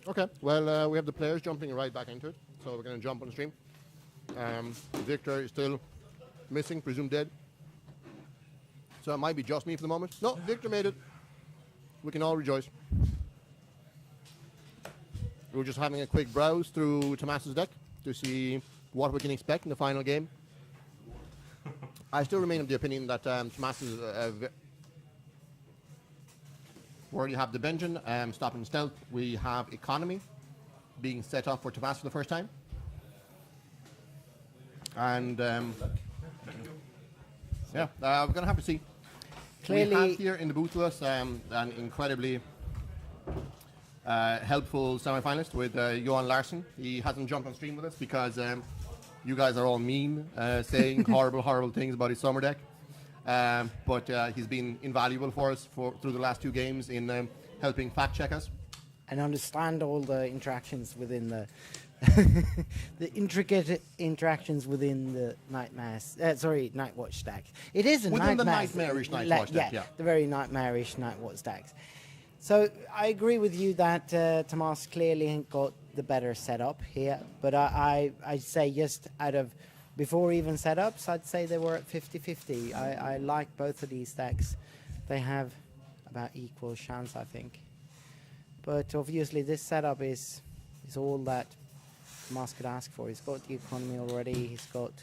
Okay, well, we have the players jumping right back into it, so we're going to jump on the stream. Victor is still missing, presumed dead. So it might be just me for the moment. No, Victor made it. We can all rejoice. We were just having a quick browse through Tomas's deck to see what we can expect in the final game. I still remain of the opinion that Tomas is we already have the Benjamin stopping stealth. We have economy being set up for Tomas for the first time. And yeah, we're going to have to see. Clearly, we have here in the booth with us an incredibly helpful semi-finalist with Johan Larsson. He hasn't jumped on stream with us because you guys are all mean, saying horrible things about his summer deck. But he's been invaluable for us through the last two games in helping fact check us. And understand all the interactions within the the intricate interactions within the Nightwatch stack. It is a within the nightmarish Nightwatch deck, yeah. The very nightmarish Nightwatch stacks. So I agree with you that Tomas clearly got the better setup here, but I say just out of before even setups, I'd say they were at 50-50. I like both of these stacks. They have about equal chance, I think. But obviously this setup is all that Tomas could ask for. He's got the economy already. He's got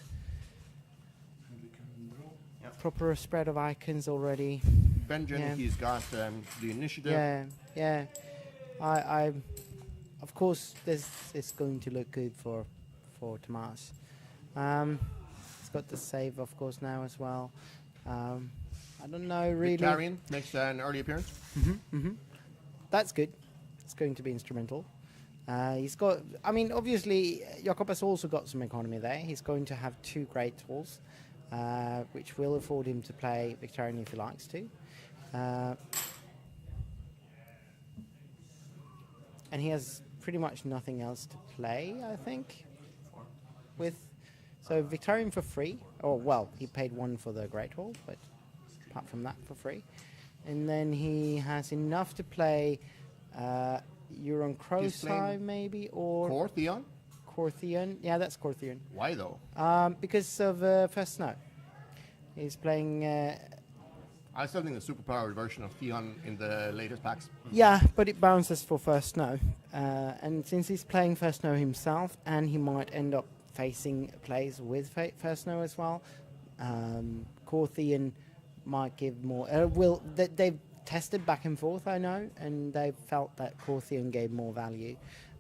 proper spread of icons already. Benjamin, he's got the initiative. Yeah. I of course this is going to look good for Tomas. He's got the save, of course, now as well. I don't know really. Victarion makes an early appearance. That's good. It's going to be instrumental. He's got, I mean, obviously, Jakob has also got some economy there. He's going to have two great tools, which will afford him to play Victarion if he likes to. And he has pretty much nothing else to play, I think, with. So Victarion for free. Oh, well, he paid one for the Great Hall, but apart from that, for free. And then he has enough to play Euron Crowseye, maybe, or Cortheon? Cortheon. Yeah, that's Cortheon. Why, though? Because of First Snow. He's playing... I still think the superpowered version of Theon in the latest packs. Yeah, but it bounces for First Snow. And since he's playing First Snow himself, and he might end up facing plays with First Snow as well, Cortheon might give more... they've tested back and forth, I know, and they've felt that Cortheon gave more value.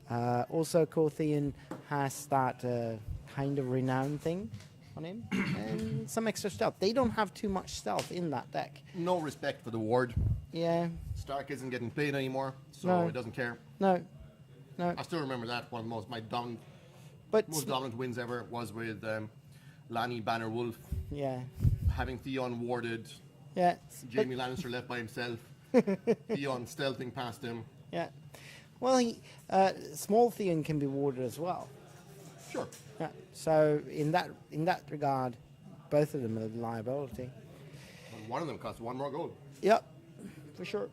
Also, Cortheon has that kind of renown thing on him, and some extra stealth. They don't have too much stealth in that deck. No respect for the ward. Yeah. Stark isn't getting played anymore, so No. it doesn't care. No. I still remember that one of most dominant wins ever was with Lanny Banner Wolf. Yeah. Having Theon warded. Yeah. Jaime Lannister left by himself. Theon stealthing past him. Yeah. Well, small Theon can be warded as well. Sure. Yeah. So in that regard, both of them are a liability. And one of them costs one more gold. Yep, for sure.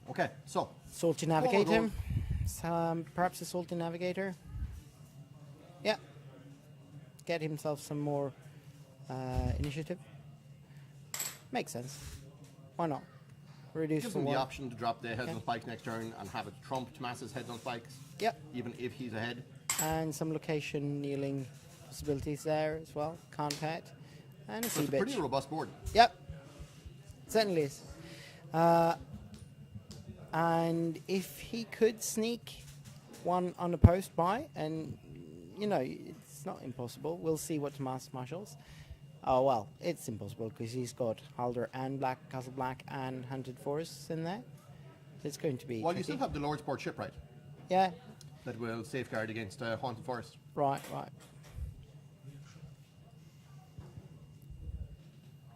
Okay, so Salty Navigator. Perhaps a Salty Navigator. Yeah. Get himself some more initiative. Makes sense. Why not? Reduce gives for him the one. option to drop the heads on spikes next turn and have it trump Tomas's heads on spikes. Yep. Even if he's ahead. And some location kneeling possibilities there as well. Can't pet. And a So it's a Sea pretty Bitch. robust board. Yep. Certainly is. And if he could sneak one on the post by, and, you know, it's not impossible. We'll see what Tomas marshals. Oh, well, it's impossible because he's got Halder and Castle Black and Hunted Forests in there. It's going to be Well, tricky. you still have the Lordsport shipwright Yeah, that will safeguard against Haunted Forest. right.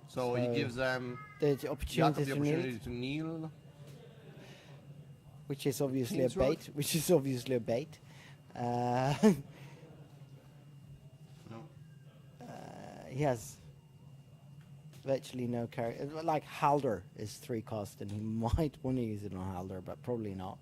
So he gives The Jakob opportunity the to kneel, opportunity to kneel. which is obviously a Kingsroad? bait. No. He has virtually no character. Like Halder is 3 cost, and he might want to use it on Halder, but probably not.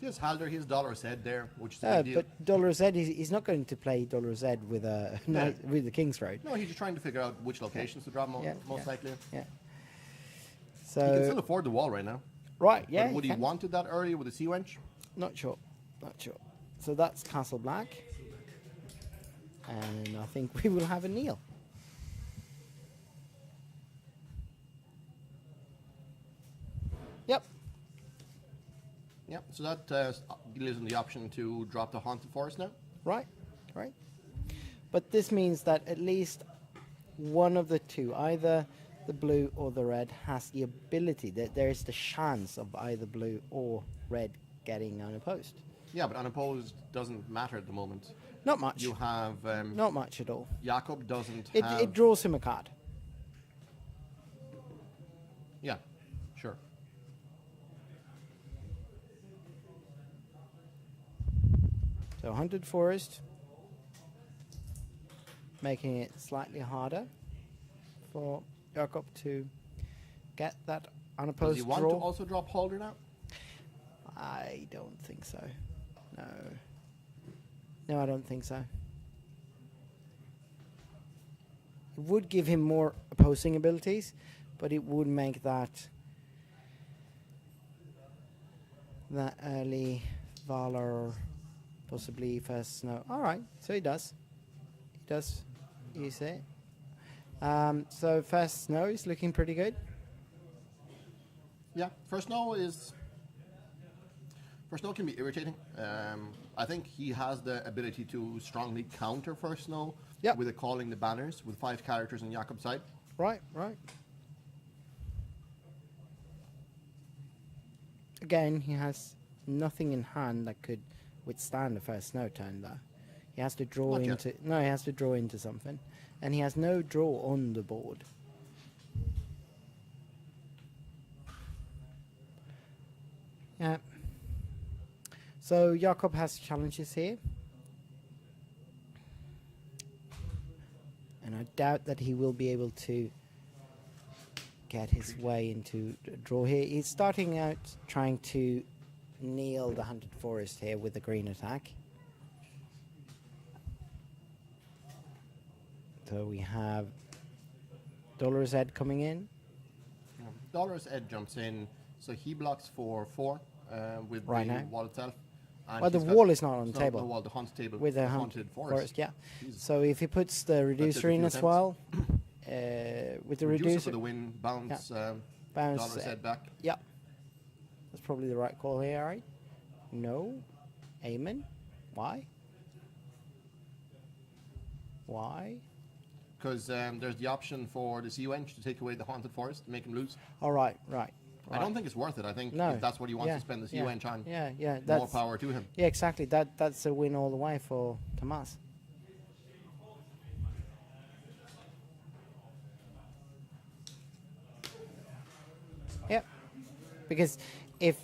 Just Halder, his dollar said there, which is a big deal. But Dollar Z, he's not going to play Dollar Z with a Yeah. with the King's Road. No, he's just trying to figure out which locations to drop most likely. Yeah. He can still So afford the wall right now. right, yeah. But would he can. wanted that earlier with the Sea Wench? Not sure. Not sure. So that's Castle Black, and I think we will have a Neil. Yep. Yeah, so that gives him the option to drop the Haunted Forest now. Right. Right. But this means that at least one of the two, either the blue or the red, has the ability that there is the chance of either blue or red getting unopposed. Yeah, but unopposed doesn't matter at the moment. Not much. You have Not much at all. Jakob doesn't It, have. it draws him a card. Yeah, sure. So Hunted Forest, making it slightly harder for Jakob to get that Does unopposed he want draw. to also drop Halder now? I don't think so. No. No, I don't think so. It would give him more opposing abilities, but it would make that early Valor, possibly first snow. All right, so he does. He does. You see. So first snow is looking pretty good. Yeah, first snow can be irritating. I think he has the ability to strongly counter first snow Yep. with calling the banners with 5 characters on Jakob's side. Right, right. Again, he has nothing in hand that could withstand the first snow turn though. He has to draw Not yet. into he has to draw into something. And he has no draw on the board. Yeah. So Jakob has challenges here. And I doubt that he will be able to get his way into a draw here. He's starting out trying to kneel the Hunted Forest here with the green attack. So we have Dollar's Head coming in. Dollar's Ed jumps in, so he blocks for 4 with Right the now. wall itself. And Well, the he's got- wall is not on the it's table. The wall, the haunted table With the the Haunted forest. Forest, yeah. Jesus. So if he puts the reducer a in few as attempts. well, with the Reducer for reducer, the win, bounce, bounce, Dollar's Head back. yeah, that's probably the right call here, right? No, Amen. Why? Why? Because there's the option for the Sea Wench to take away the haunted forest, make him lose. All right, right. I don't think it's worth it. I think No. if that's what he wants Yeah, to spend the Sea yeah, Wench on, Yeah, yeah. more That's, power to him. yeah, exactly. That's a win all the way for Tomas. Yeah, because if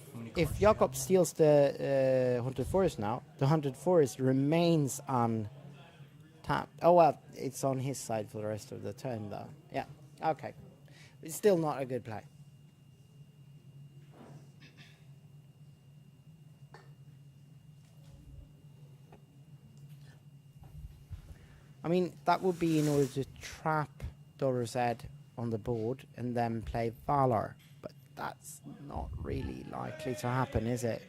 Jakob steals the Haunted Forest now, the Haunted Forest remains on tap. Oh well, it's on his side for the rest of the turn though. Yeah, okay. It's still not a good play. I mean, that would be in order to trap Dollar's Head on the board and then play Valor. But that's not really likely to happen, is it?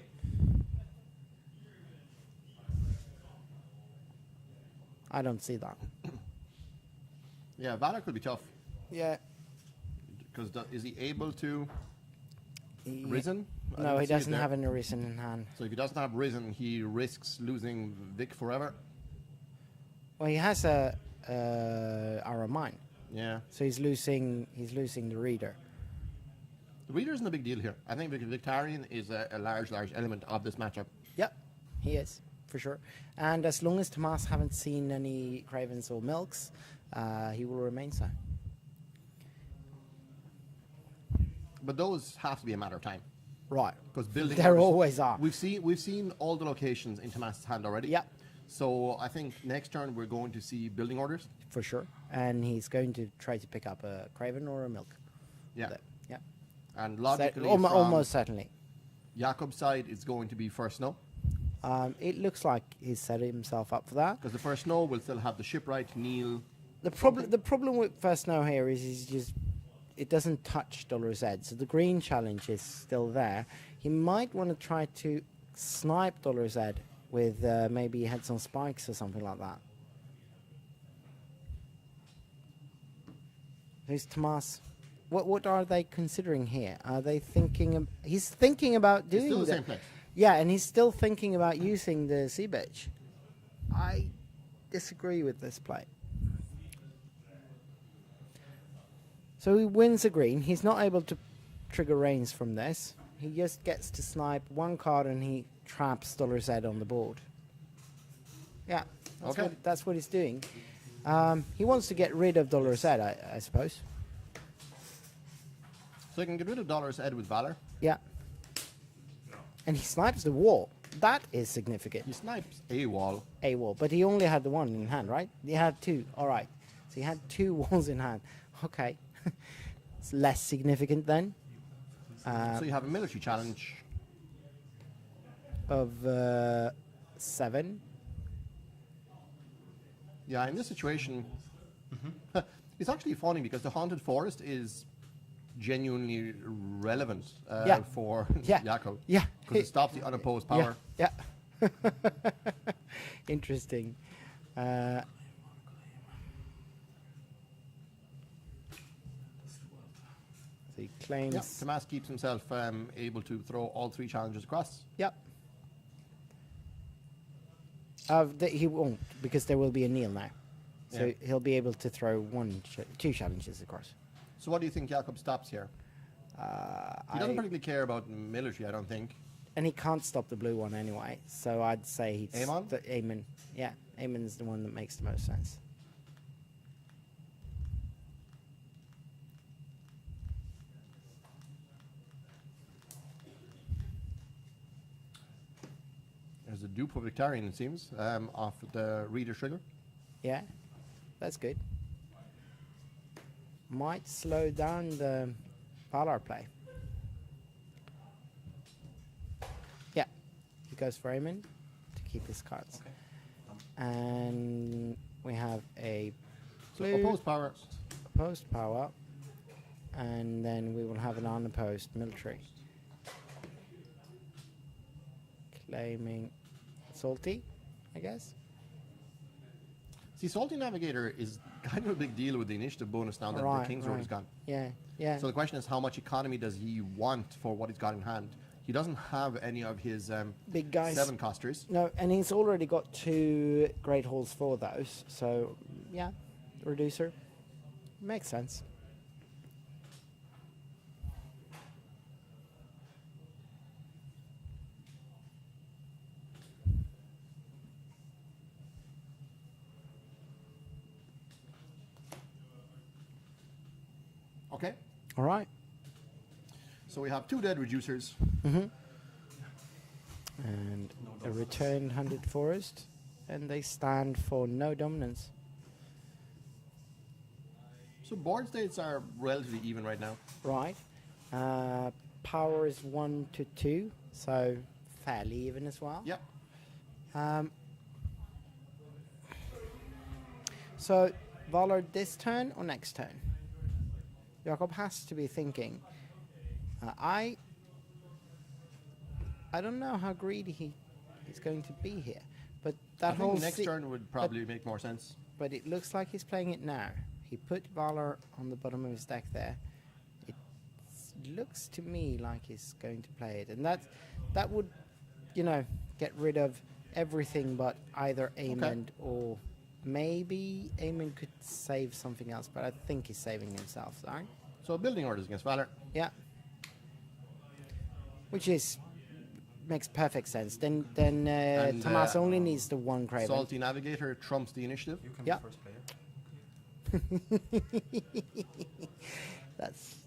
I don't see that. Yeah, Valor could be tough. Yeah. Because is he able to Risen? I No, don't he see it doesn't there. have an Arisen in hand. So if he doesn't have Risen, he risks losing Vic forever. Well, he has a Arrow Mine, Yeah. so he's losing the Reader. The Reader isn't a big deal here. I think Victarion is a large element of this matchup. Yep, he is, for sure. And as long as Tomas haven't seen any Cravens or Milks, he will remain so. But those have to be a matter of time. Right. Because building There orders- always are. We've seen all the locations in Tomas's hand already. Yep. So I think next turn we're going to see building orders. for sure, and he's going to try to pick up a Craven or a Milk. Yeah. With it. Yeah. And logically, Almost certainly. Jakob's side is going to be first snow. It looks like he's set himself up for that. Because the first snow will still have the shipwright, Neil. The problem with First Snow here is he's just it doesn't touch Dollar Z, so the green challenge is still there. He might want to try to snipe Dollar Z with maybe he had some spikes or something like that. Who's Tomas? What are they considering here? Are they thinking? He's thinking about doing It's still the same place. Yeah, and he's still thinking about using the sea bitch. I disagree with this play. So he wins a green. He's not able to trigger rains from this. He just gets to snipe one card and he traps Dollar Z on the board. Yeah, that's what he's doing. He wants to get rid of Dollar Z, I suppose. So he can get rid of Dollar's Ed with Valor. Yeah. And he snipes the wall. That is significant. He snipes a wall. A wall. But he only had the one in hand, right? He had two. All right. So he had two walls in hand. Okay. It's less significant then. So you have a military challenge. Of 7. Yeah, in this situation, it's actually funny because the Haunted Forest is genuinely relevant for Jakob. Yeah. Because it stops the unopposed power. Yeah. Interesting. So he claims... Yeah, Tomas keeps himself able to throw all 3 challenges across. Yep. He won't, because there will be a kneel now. So he'll be able to throw 2 challenges across. So what do you think Jakob stops here? He doesn't particularly care about military, I don't think. And he can't stop the blue one anyway, so I'd say he's... Amon? Amon. Yeah, Amon's the one that makes the most sense. There's a dupe of Victorian, it seems, off the Reader Trigger. Yeah, that's good. Might slow down the Valar play. Yeah, he goes for Amon to keep his cards. Okay. And we have a So blue opposed power. and then we will have an unopposed military. Claiming Salty, I guess. See, Salty Navigator is kind of a big deal with the initiative bonus now that the King's Road is gone. Yeah, yeah. So the question is, how much economy does he want for what he's got in hand? He doesn't have any of his big guys. 7 costers. No, and he's already got 2 Great Halls for those. So, yeah, reducer. Makes sense. Okay. All right. So we have 2 dead reducers. And a returned 100 Forest. And they stand for no dominance. So board states are relatively even right now. Right. Power is 1 to 2. So fairly even as well. Yep. So Valar this turn or next turn? Jakob has to be thinking. I don't know how greedy he's going to be here, but that I whole think next turn would probably make more sense. But it looks like he's playing it now. He put Valar on the bottom of his deck there. It looks to me like he's going to play it, and that would, get rid of everything but either Aemond or maybe Aemond could save something else, but I think he's saving himself, right? So building orders against Valor. Yeah. Which makes perfect sense. Then Tomas only needs the 1 Craven. Salty Navigator trumps the initiative. You can be first player.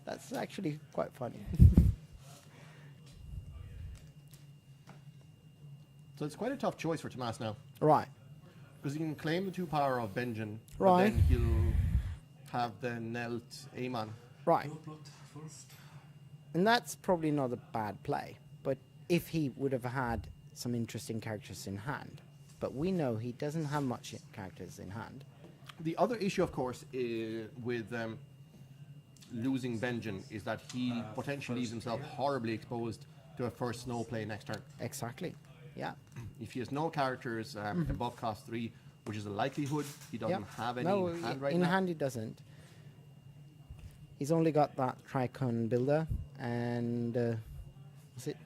That's actually quite funny. So it's quite a tough choice for Tomas now. Right. Because he can claim the 2 power of Benjen, but Right. then he'll have the Nelt Amon. Right. Blot first. And that's probably not a bad play. But if he would have had some interesting characters in hand. But we know he doesn't have much characters in hand. The other issue, of course, with losing Benjen is that he potentially leaves himself horribly exposed to a first snow play next turn. Exactly. Yeah. If he has no characters above cost 3, which is a likelihood, he doesn't Yep. have any No, in hand right in now. hand he doesn't. He's only got that Tricon builder and was it?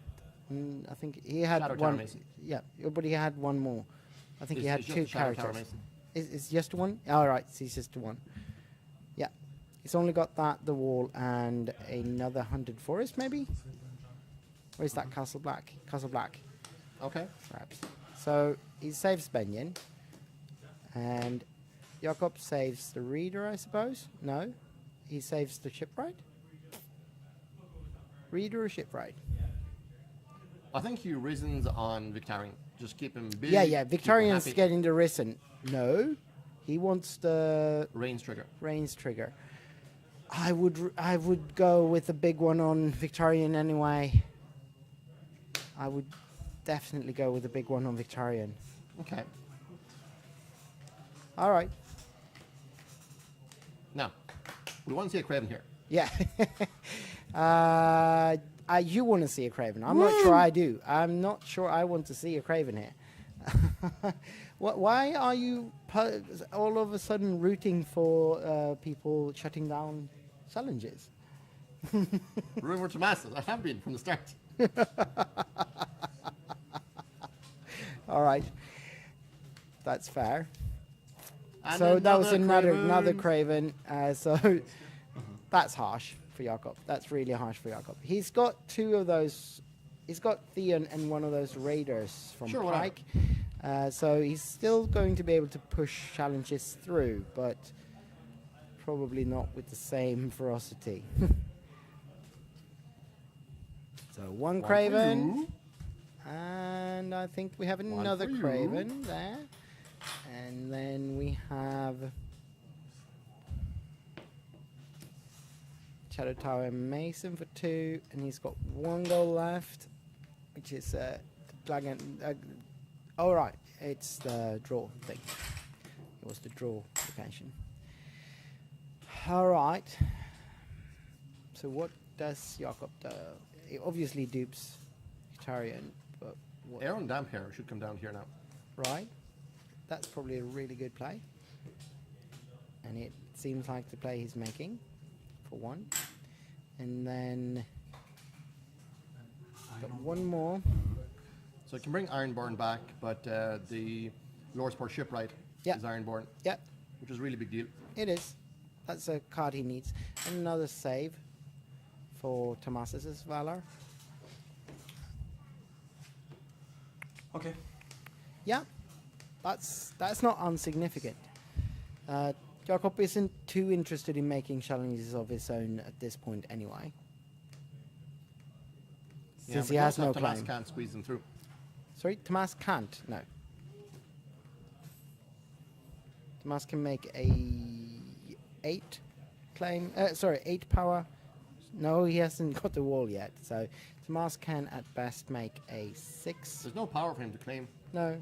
I think he had Shadow Tower one. Mason. Yeah, but he had one more. I think he had It's just 2 the Shadow Tower characters. Mason. It's just one. All right, so he's just one. Yeah, he's only got that, the wall, and another hunted forest, maybe. Where's that Castle Black? Castle Black. Okay. Perhaps. So he saves Benjen. And Jakob saves the reader, I suppose? No. He saves the shipwright? Reader or shipwright? I think he risens on Victorian. Just keep him busy. Yeah, keep him Victorian's happy. getting the risen. No. He wants the Range trigger. range trigger. I would go with the big one on Victorian anyway. I would definitely go with the big one on Victorian. Okay. All right. Now, we want to see a Craven here. Yeah. You want to see a Craven. I'm not sure I do. I'm not sure I want to see a Craven here. Why are you all of a sudden rooting for people shutting down challenges? Rumour to masses. I have been from the start. All right. That's fair. And So that was another Craven. Craven. So that's harsh for Jakob. That's really harsh for Jakob. He's got 2 of those. He's got Theon and one of those raiders from Sure, whatever. Pike. So he's still going to be able to push challenges through, but probably not with the same ferocity. So one for Craven. you. And I think we have One another for you. Craven there. And then we have Shadow Tower Mason for 2. And he's got 1 goal left, which is Dragon. Oh, right. It's the draw thing. It was the draw location. All right. So what does Jakob do? He obviously dupes Victorian, but what? Aaron Damphair should come down here now. Right. That's probably a really good play. And it seems like the play he's making, for 1. And then got 1 more. So I can bring Ironborn back, but the Lordsport Shipwright Yeah. is Ironborn, Yep, which is a really big deal. it is. That's a card he needs. And another save for Tomas's Valor. Okay. Yeah, that's not insignificant. Jakob isn't too interested in making challenges of his own at this point anyway. Since but he has also no Tomas claim. can't squeeze them through. Sorry, Tomas can't. No. Tomas can make a 8 claim. 8 power. No, he hasn't got the wall yet. So Tomas can at best make a 6. There's no power for him to claim. No.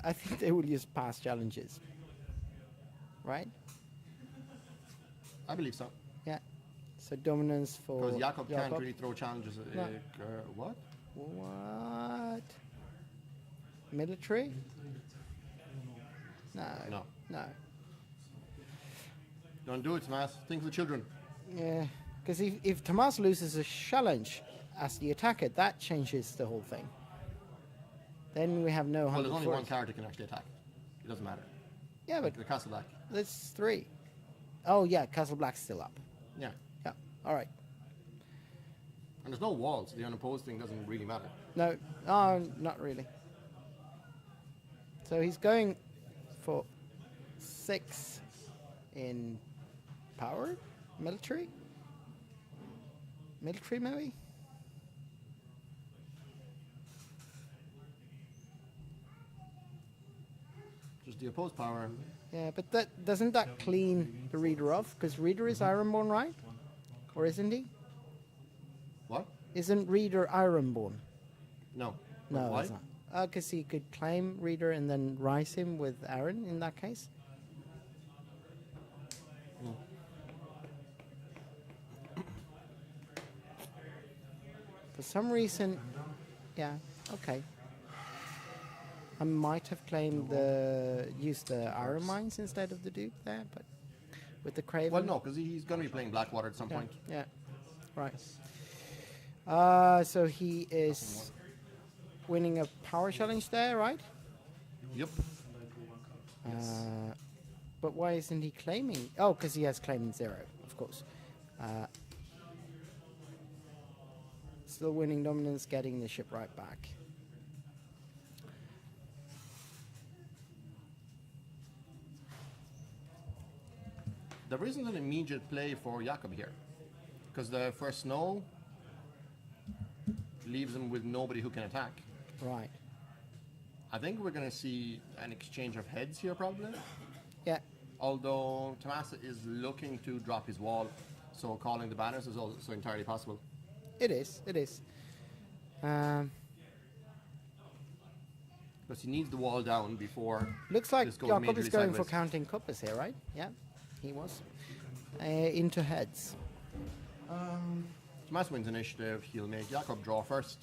I think they will just pass challenges. Right? I believe so. Yeah. So dominance for Because Jakob can't Jakob. really throw challenges. No. What? What? Military? No. No. No. Don't do it, Tomas. Think of the children. Yeah. Because if Tomas loses a challenge as the attacker, that changes the whole thing. Then we have no Well, there's 100 only one force. character can actually attack. It doesn't matter. Yeah, but The Castle Black. that's 3. Oh, yeah, Castle Black's still up. Yeah. Yeah. All right. And there's no walls. The unopposed thing doesn't really matter. No, not really. So he's going for 6 in power? Military? Military, maybe? the opposed power. Yeah, but doesn't that clean the reader off? Because reader is Ironborn, right? Or isn't he? What? Isn't reader Ironborn? No. No, Why? it's not. Because he could claim reader and then rise him with Aaron in that case. For some reason, yeah, okay. I might have claimed used the iron mines instead of the Duke there, but with the Craven. Well, no, because he's going to be playing Blackwater at some Yeah, point. yeah, right. So he is winning a power challenge there, right? Yep. But why isn't he claiming? Oh, because he has claimed 0, of course. Still winning dominance, getting the ship right back. There isn't an immediate play for Jakob here, because the first snow leaves him with nobody who can attack. Right. I think we're going to see an exchange of heads here, probably. Yeah. Although Tomasa is looking to drop his wall, so calling the banners is also entirely possible. It is. It is. Because he needs the wall down before. Looks like this goes Jakob is majorly going for sideways. counting compass here, right? Yeah, he was. Into heads. Tomasa wins initiative. He'll make Jakob draw first.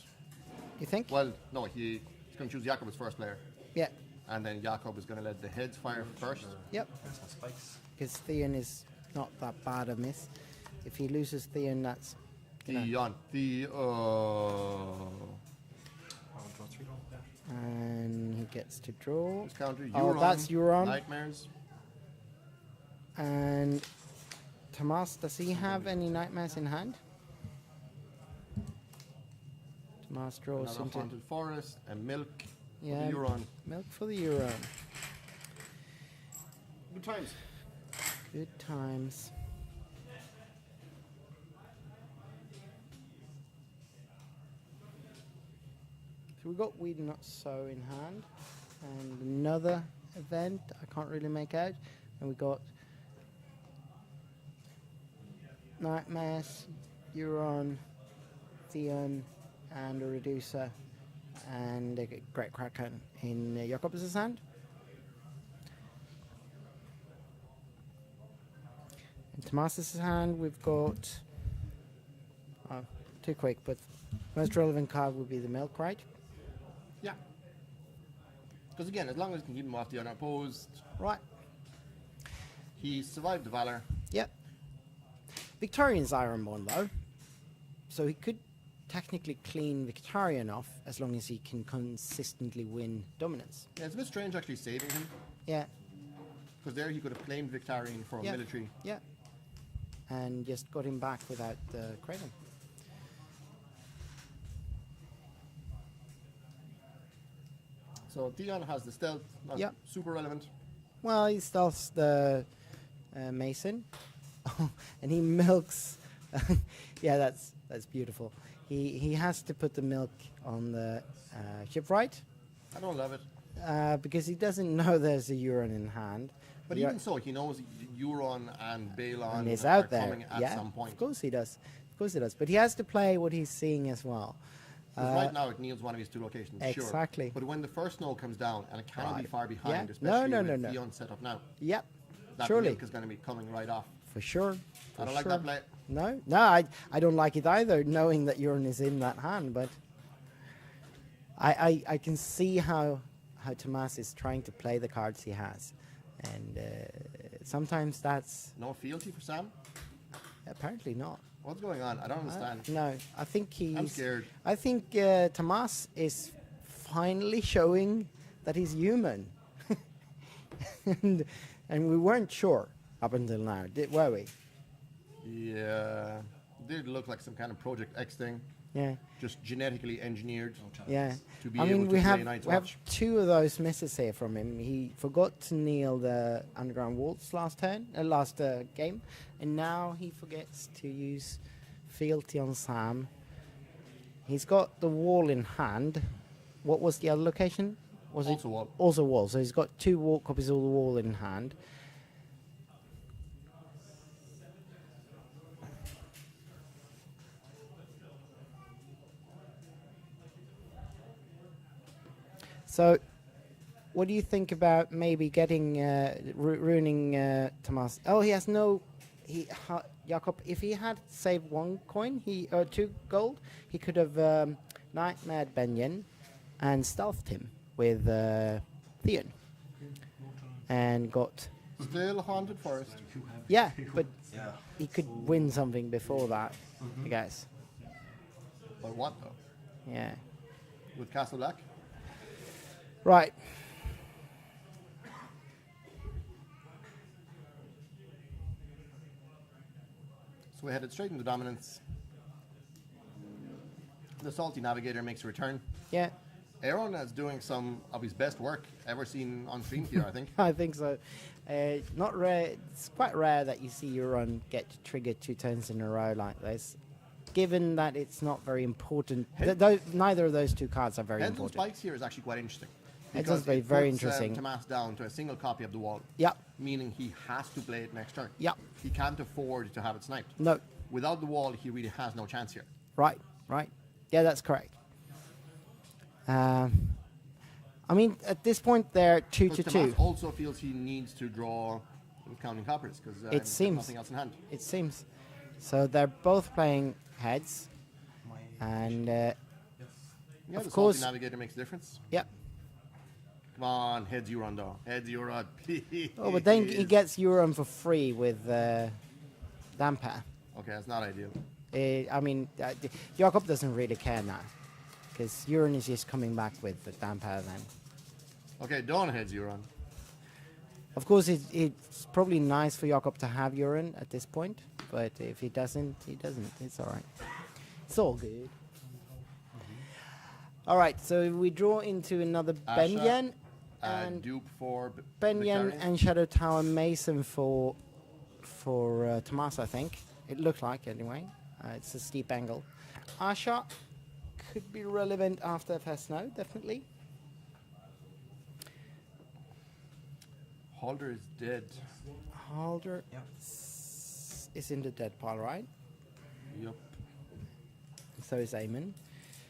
You think? Well, no, he's going to choose Jakob as first player, Yeah. and then Jakob is going to let the heads fire first. Yep. There's some spikes. Because Theon is not that bad a miss. If he loses Theon, that's... Theon. I'll draw 3. And he gets to draw. His counter, Oh, Euron, that's Euron. Nightmares. And Tomas, does he have any nightmares in hand? Tomas draws Another into haunted forest and milk. yeah, For the Euron. milk for the Euron. Good times. Good times. So we got Weed Not So in hand, and another event I can't really make out, and we got Nightmares, Euron, Theon, and a Reducer, and a Great Kraken in Jakob's hand. In Tomas's hand, we've got too quick, but most relevant card would be the Milk, right? Yeah. Because again, as long as you can keep him off the unopposed, Right. he survived the Valor. Yep. Victorian's Ironborn though, so he could technically clean Victorian off as long as he can consistently win dominance. Yeah, it's a bit strange actually saving him, Yeah. because there he could have claimed Victorian for Yeah. military. Yeah. And just got him back without the Craven. So Theon has the stealth, not Yep. super relevant. Well, he stealths the Mason, and he milks. Yeah, that's beautiful. He has to put the milk on the shipwright I don't love it. because he doesn't know there's a Euron in hand. But Yeah. even so, he knows Euron and Balon And he's are out there. coming at Yeah, some point. of course he does. Of course he does. But he has to play what he's seeing as well. 'Cause right now it needs one of his two locations, Exactly. sure. But when the first snow comes down, and it cannot be Right. far behind, Yeah. especially No, with no. Theon set up now, Yep. that Surely. milk is going to be coming right off. For sure. I don't like that play. No, I don't like it either, knowing that Euron is in that hand. But I can see how Tomas is trying to play the cards he has, and sometimes that's No fealty for Sam? apparently not. What's going on? I don't understand. No, I think he's. I'm scared. I think Tomas is finally showing that he's human, and we weren't sure up until now, were we? Yeah. It did look like some kind of Project X thing, Yeah. just genetically engineered. Yeah, To be I able mean to we play have Night's we have Watch. 2 of those misses here from him. He forgot to kneel the underground waltz last game, and now he forgets to use fealty on Sam. He's got the wall in hand. What was the other location? Was Also it wall. also wall? So he's got 2 copies of the wall in hand. So, what do you think about maybe getting ruining Tomas? Oh, he has no. Jakob, if he had saved 1 coin, 2 gold, he could have nightmared Benjen and stealthed him with Theon and got. Still haunted forest. Yeah, but Yeah. he could win something before that, I guess. But what though? Yeah. With Castle Black? Right. So we headed straight into dominance. The Salty Navigator makes a return. Yeah, Aaron is doing some of his best work ever seen on stream here, I think. I think so. Not rare. It's quite rare that you see your run get triggered 2 turns in a row like this. Given that it's not very important, neither of those 2 cards are very Heads and important. Spikes here is actually quite interesting. Heads because and Spikes, it very puts, interesting. Tomas down to a single copy of the wall. Yep. Meaning he has to play it next turn. Yep. He can't afford to have it sniped. No. Without the wall, he really has no chance here. Right. Yeah, that's correct. I mean, at this point, they're 2 to 2. Tomas also feels he needs to draw counting coppers because It seems. nothing else in hand. It seems. So they're both playing heads, My and Yeah, Of the course. Salty Navigator makes a difference. yep. Come on, heads Euron though. Heads Euron, please. Oh, but then he gets Euron for free with Damper. Okay, that's not ideal. I mean, Jakob doesn't really care now, because Euron is just coming back with the Damper then. Okay, Dawn heads Euron. Of course, it's probably nice for Jakob to have Euron at this point, but if he doesn't, he doesn't. It's all right. It's all good. All right, so we draw into another Asha, Benjen and Dupe for Benjen Victarion. and Shadow Tower Mason for Tomas, I think. It looked like, anyway. It's a steep angle. Asha could be relevant after Fesno, definitely. Halder is dead. Halder Yeah. is in the dead pile, right? Yup. So is Eamon.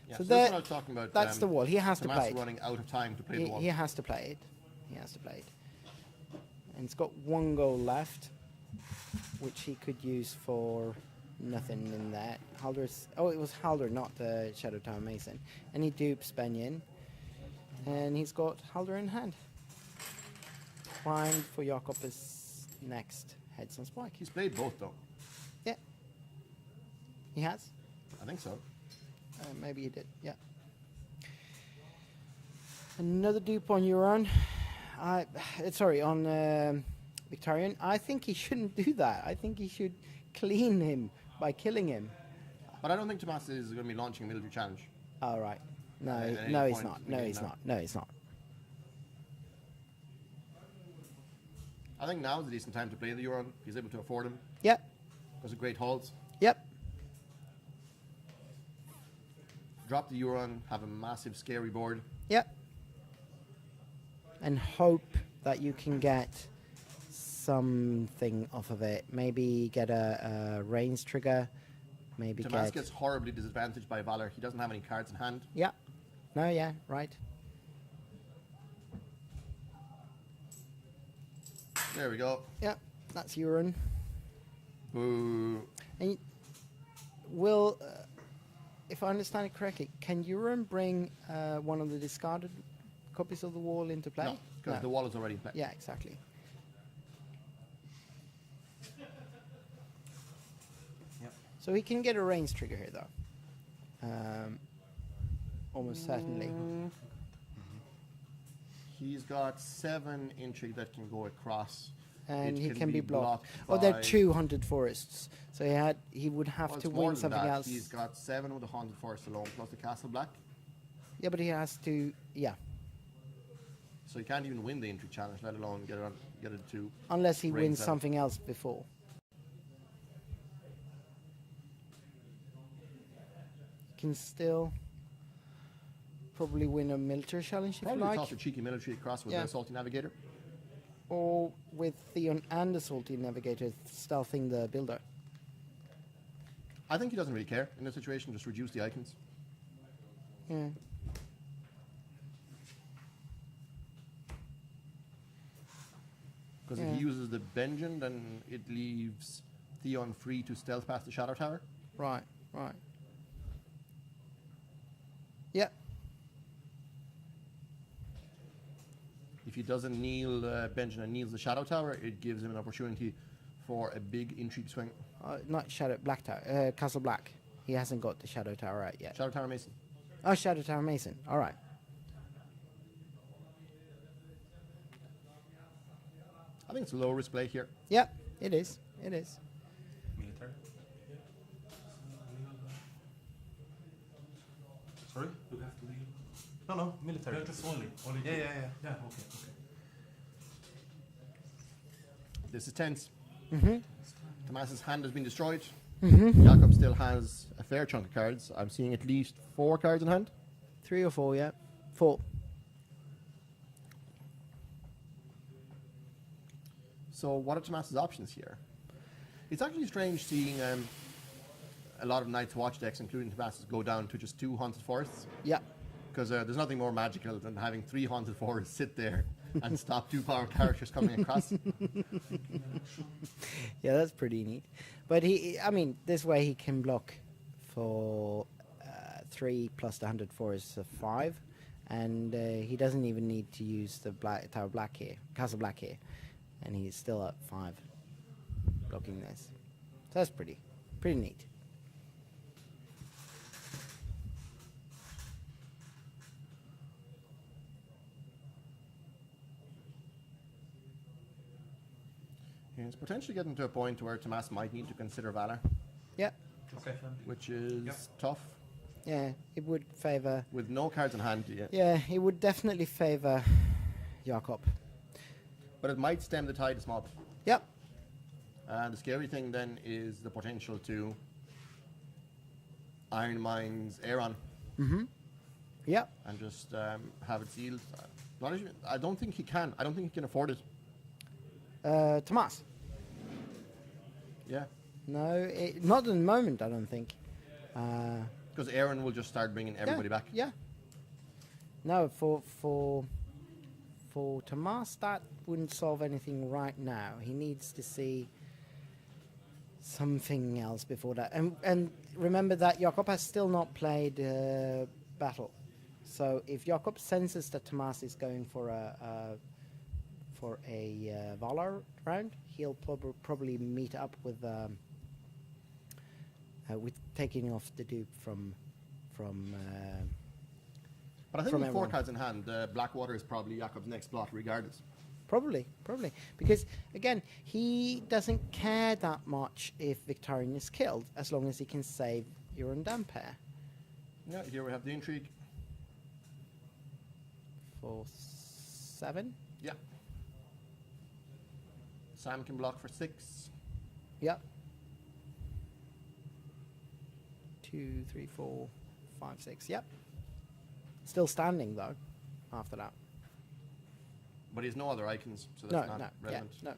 Yeah, So so that's that- what I was talking about. That's the wall. He has to Tomas play it. running out of time to play the wall. He has to play it. He has to play it. And it's got 1 goal left, which he could use for nothing in that. Halder's. Oh, it was Halder, not the Shadow Tower Mason. And he dupes Benjen. And he's got Halder in hand. Primed for Jakob's next heads on spike. He's played both though. Yeah. He has? I think so. Maybe he did, yeah. Another dupe on Euron. Sorry, on Victarion. I think he shouldn't do that. I think he should clean him by killing him. But I don't think Tomas is going to be launching a military challenge. All right. No, At any no, he's point not. in the No, game he's now. not. No, he's not. I think now is a decent time to play the Euron. He's able to afford him. Yep. Those are great holds. Yep. Drop the Euron, have a massive scary board. Yep. And hope that you can get something off of it. Maybe get a range trigger. Maybe Tomas get. gets horribly disadvantaged by Valor. He doesn't have any cards in hand. Yeah. No, yeah, right. There we go. Yeah, that's Euron. Boo. And will, if I understand it correctly, can Euron bring one of the discarded copies of the wall into play? No, because the wall is already in play. Yeah, exactly. Yep. So he can get a range trigger here, though. Almost certainly. He's got 7 intrigue that can go across. And It he can be blocked. by- Oh, there are 2 haunted forests. So he would have Well, to it's more win than something that. else. He's got 7 with the Haunted Forest alone, plus the Castle Black. Yeah, but he has to. Yeah, So he can't even win the intrigue challenge, let alone get it to. unless he Range wins seven. something else before. Can still probably win a military challenge if you Probably like, toss a cheeky military across with Yeah. the Salty Navigator. or with Theon and the Salty Navigator stealthing the builder. I think he doesn't really care in this situation. Just reduce the icons. Yeah. Because if Yeah. he uses the Benjamin, then it leaves Theon free to stealth past the Shadow Tower. Right. Right. Yep. If he doesn't kneel Benjamin and kneels the Shadow Tower, it gives him an opportunity for a big intrigue swing. Not Shadow Black Tower. Castle Black. He hasn't got the Shadow Tower out yet. Shadow Tower Mason. Oh, Shadow Tower Mason. All right. I think it's a low risk play here. Yep. It is. It is. Military. Sorry? You have to leave. No, military. Yeah, just only. Yeah. Yeah, okay. This is tense. Mm-hmm. Tomas's hand has been destroyed. Mm-hmm. Jakob still has a fair chunk of cards. I'm seeing at least 4 cards in hand. 3 or 4, yeah. 4. So what are Tomas's options here? It's actually strange seeing a lot of Night's Watch decks, including Tomas's, go down to just 2 Haunted Forests. Yeah. Because there's nothing more magical than having 3 Haunted Forests sit there and stop 2 power characters coming across. Yeah, that's pretty neat. But this way he can block for 3 plus the 100 forests of 5. And he doesn't even need to use the Tower Black here, Castle Black here. And he's still at 5 blocking this. So that's pretty neat. It's potentially getting to a point where Tomas might need to consider Valor, Yeah, Okay. which is Yep. tough. yeah, it would favor. With no cards in hand yet. Yeah, it would definitely favor Jakob. But it might stem the tide a small bit. Yep. And the scary thing then is the potential to Iron Mind's Aeron Yep. and just have it sealed. Not even, I don't think he can. I don't think he can afford it. Tomas. Yeah. No, not at the moment. I don't think. Because Aaron will just start bringing everybody back. Yeah. No, for Tomas, that wouldn't solve anything right now. He needs to see something else before that. And remember that Jakob has still not played Battle. So if Jakob senses that Tomas is going for a Valar round, he'll probably meet up with taking off the dupe from But I think from with 4 everyone. cards in hand, Blackwater is probably Jakob's next blot regardless. Probably. Because, again, he doesn't care that much if Victorian is killed, as long as he can save Euron Dampere Yeah, here we have the intrigue. for 7. Yeah. Sam can block for 6. Yep. 2, 3, 4, 5, 6. Yep. Still standing, though, after that. But he has no other icons, so No, that's not no. relevant. Yeah, no.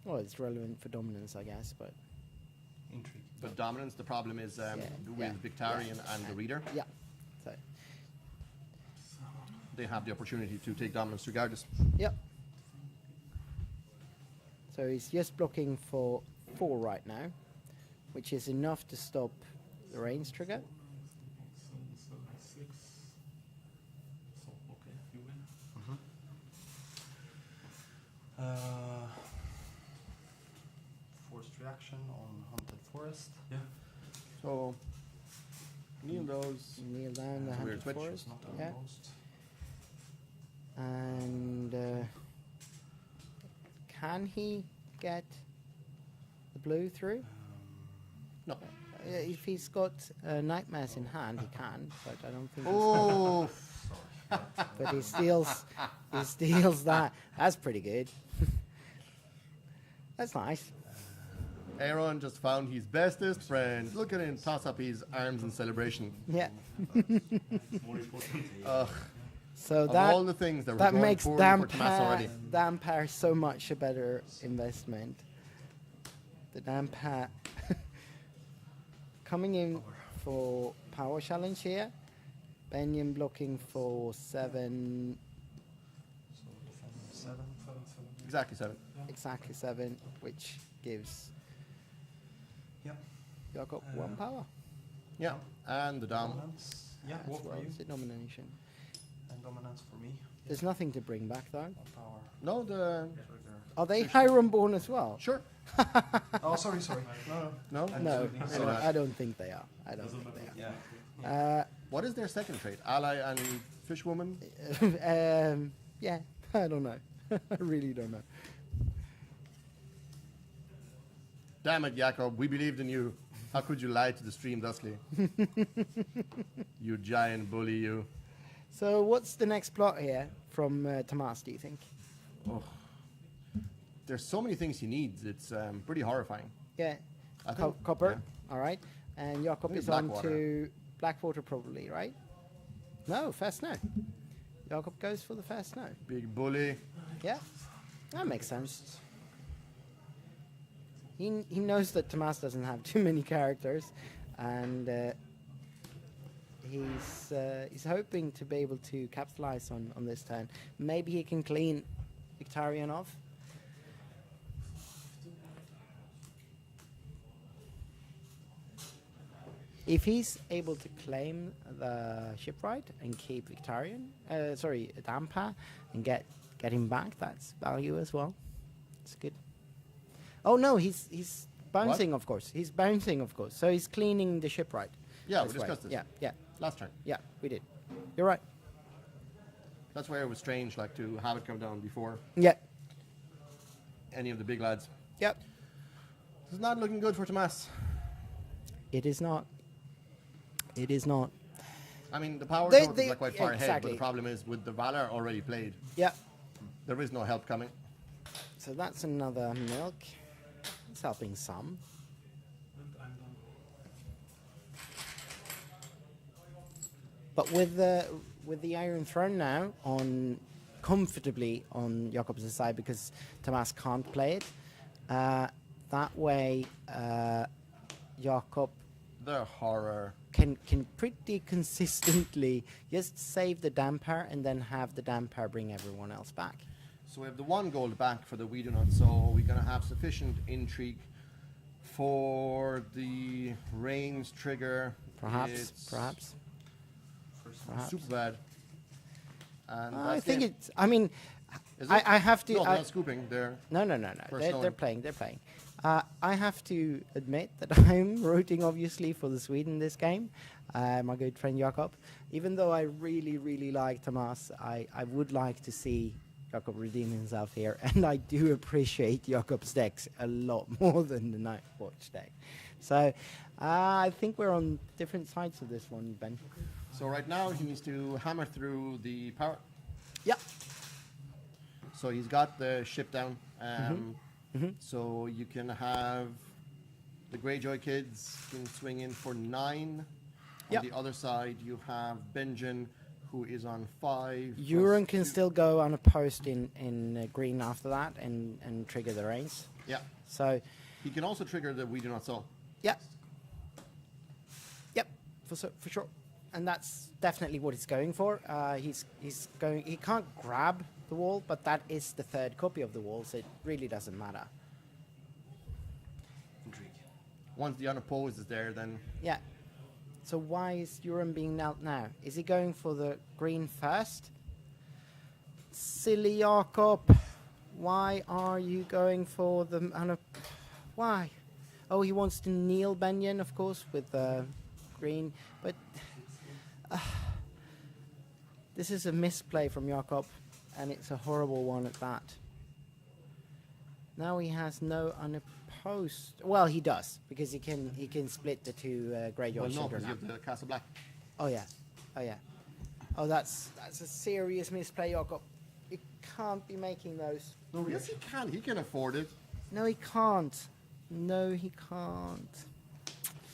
Well, it's relevant for dominance, I guess, but... Intrigue. But dominance, the problem is with yeah, Victarion and the Reader, Yeah. So, they have the opportunity to take dominance regardless. yep. So he's just blocking for 4 right now, which is enough to stop the range trigger. 7, 6. So, okay, you win. Forced reaction on Haunted Forest. Yeah. So, kneel those. Kneel down the That's a weird 100 switch. forest. Not Yeah. almost. And can he get the blue through? No. If he's got nightmares in hand, he can, but I don't think. Oh, But he steals that. That's pretty good. That's nice. Aaron just found his bestest friend. Look at him toss up his arms in celebration. Yeah. More important. So Of that all the things that were that going makes poorly for Tomas already. Dampar so much a better investment. The Dampar coming in for power challenge here. Benyon blocking for 7, So defend 7. Exactly 7. exactly 7, which gives Yep. Jakob 1 power. Yeah, and the dom. Dominance. Yeah, As what well for you? as the domination. And dominance for me. There's nothing to bring back though. One power. No, the Trigger. Are they Hiram born as well? sure. Oh, sorry. No. No. And No, so- I don't think they are. I don't think they Yeah. are. What is their second trait? Ally and fishwoman. Yeah, I don't know. I really don't know. Damn it, Jakob. We believed in you. How could you lie to the stream thusly? You giant bully, you. So what's the next plot here from Tomas, do you think? Oh. There's so many things he needs. It's pretty horrifying. Yeah, I think- copper, all right. And Jakob Maybe is on Blackwater. to Blackwater probably, right? No, first snow. Jakob goes for the first snow. Big bully. Yeah, that makes sense. He knows that Tomas doesn't have too many characters, and he's hoping to be able to capitalize on this turn. Maybe he can clean Victarion off. If he's able to claim the shipwright and keep Victarion, Dampa, and get him back, that's value as well. It's good. Oh no, he's bouncing, of course. He's bouncing, of course. So he's cleaning the shipwright. Yeah, we That's right. discussed this. Yeah, Last turn. yeah, we did. You're right. That's why it was strange, like, to have it come down before Yeah, any of the big lads. yep. This is not looking good for Tomas. It is not. It is not. I mean, the power They- totals they- are quite far ahead, but exactly. the problem is with the Valor already played, Yeah. there is no help coming. So that's another milk. It's helping some. And I'm done. But with the Iron Throne now on comfortably on Jakob's side because Tomas can't play it, that way Jakob The horror. can pretty consistently just save the Dampar and then have the Dampar bring everyone else back. So we have the 1 gold back for the We Do Not So. We're going to have sufficient intrigue for the Reigns trigger. Perhaps, It's perhaps. super bad. And I that's think it. it's. I mean, Is I it? have to. No, I- they're not scooping. They're No. For They're snowing. playing. They're playing. I have to admit that I'm rooting, obviously, for the Sweden this game. My good friend Jakob. Even though I really, really like Tomas, I would like to see Jakob redeem himself here, and I do appreciate Jakob's decks a lot more than the Nightwatch deck. So I think we're on different sides of this one, Ben. So right now he needs to hammer through the power. Yep. So he's got the ship down. So you can have the Greyjoy kids can swing in for 9. Yep. On the other side you have Benjen, who is on 5. Euron plus can 2. still go on a post in green after that and trigger the reigns. Yeah. So, He can also trigger the We Do Not So. yeah. Yep, for sure. And that's definitely what he's going for. He's going. He can't grab the wall, but that is the 3rd copy of the wall, so it really doesn't matter. Intrigue. Once the unopposed is there, then Yeah. So why is Euron being knelt now? Is he going for the green first? Silly Jakob. Why are you going for the... why? Oh, he wants to kneel Benjen, of course, with green. But this is a misplay from Jakob, and it's a horrible one at that. Now he has no unopposed... Well, he does, because he can split the 2 Greyjoy well, no, children because you up. have the Castle Black. Oh yeah, oh yeah. Oh, that's a serious misplay, Jakob. You can't be making those. No, yes, he can. He can afford it. No, he can't. No, he can't.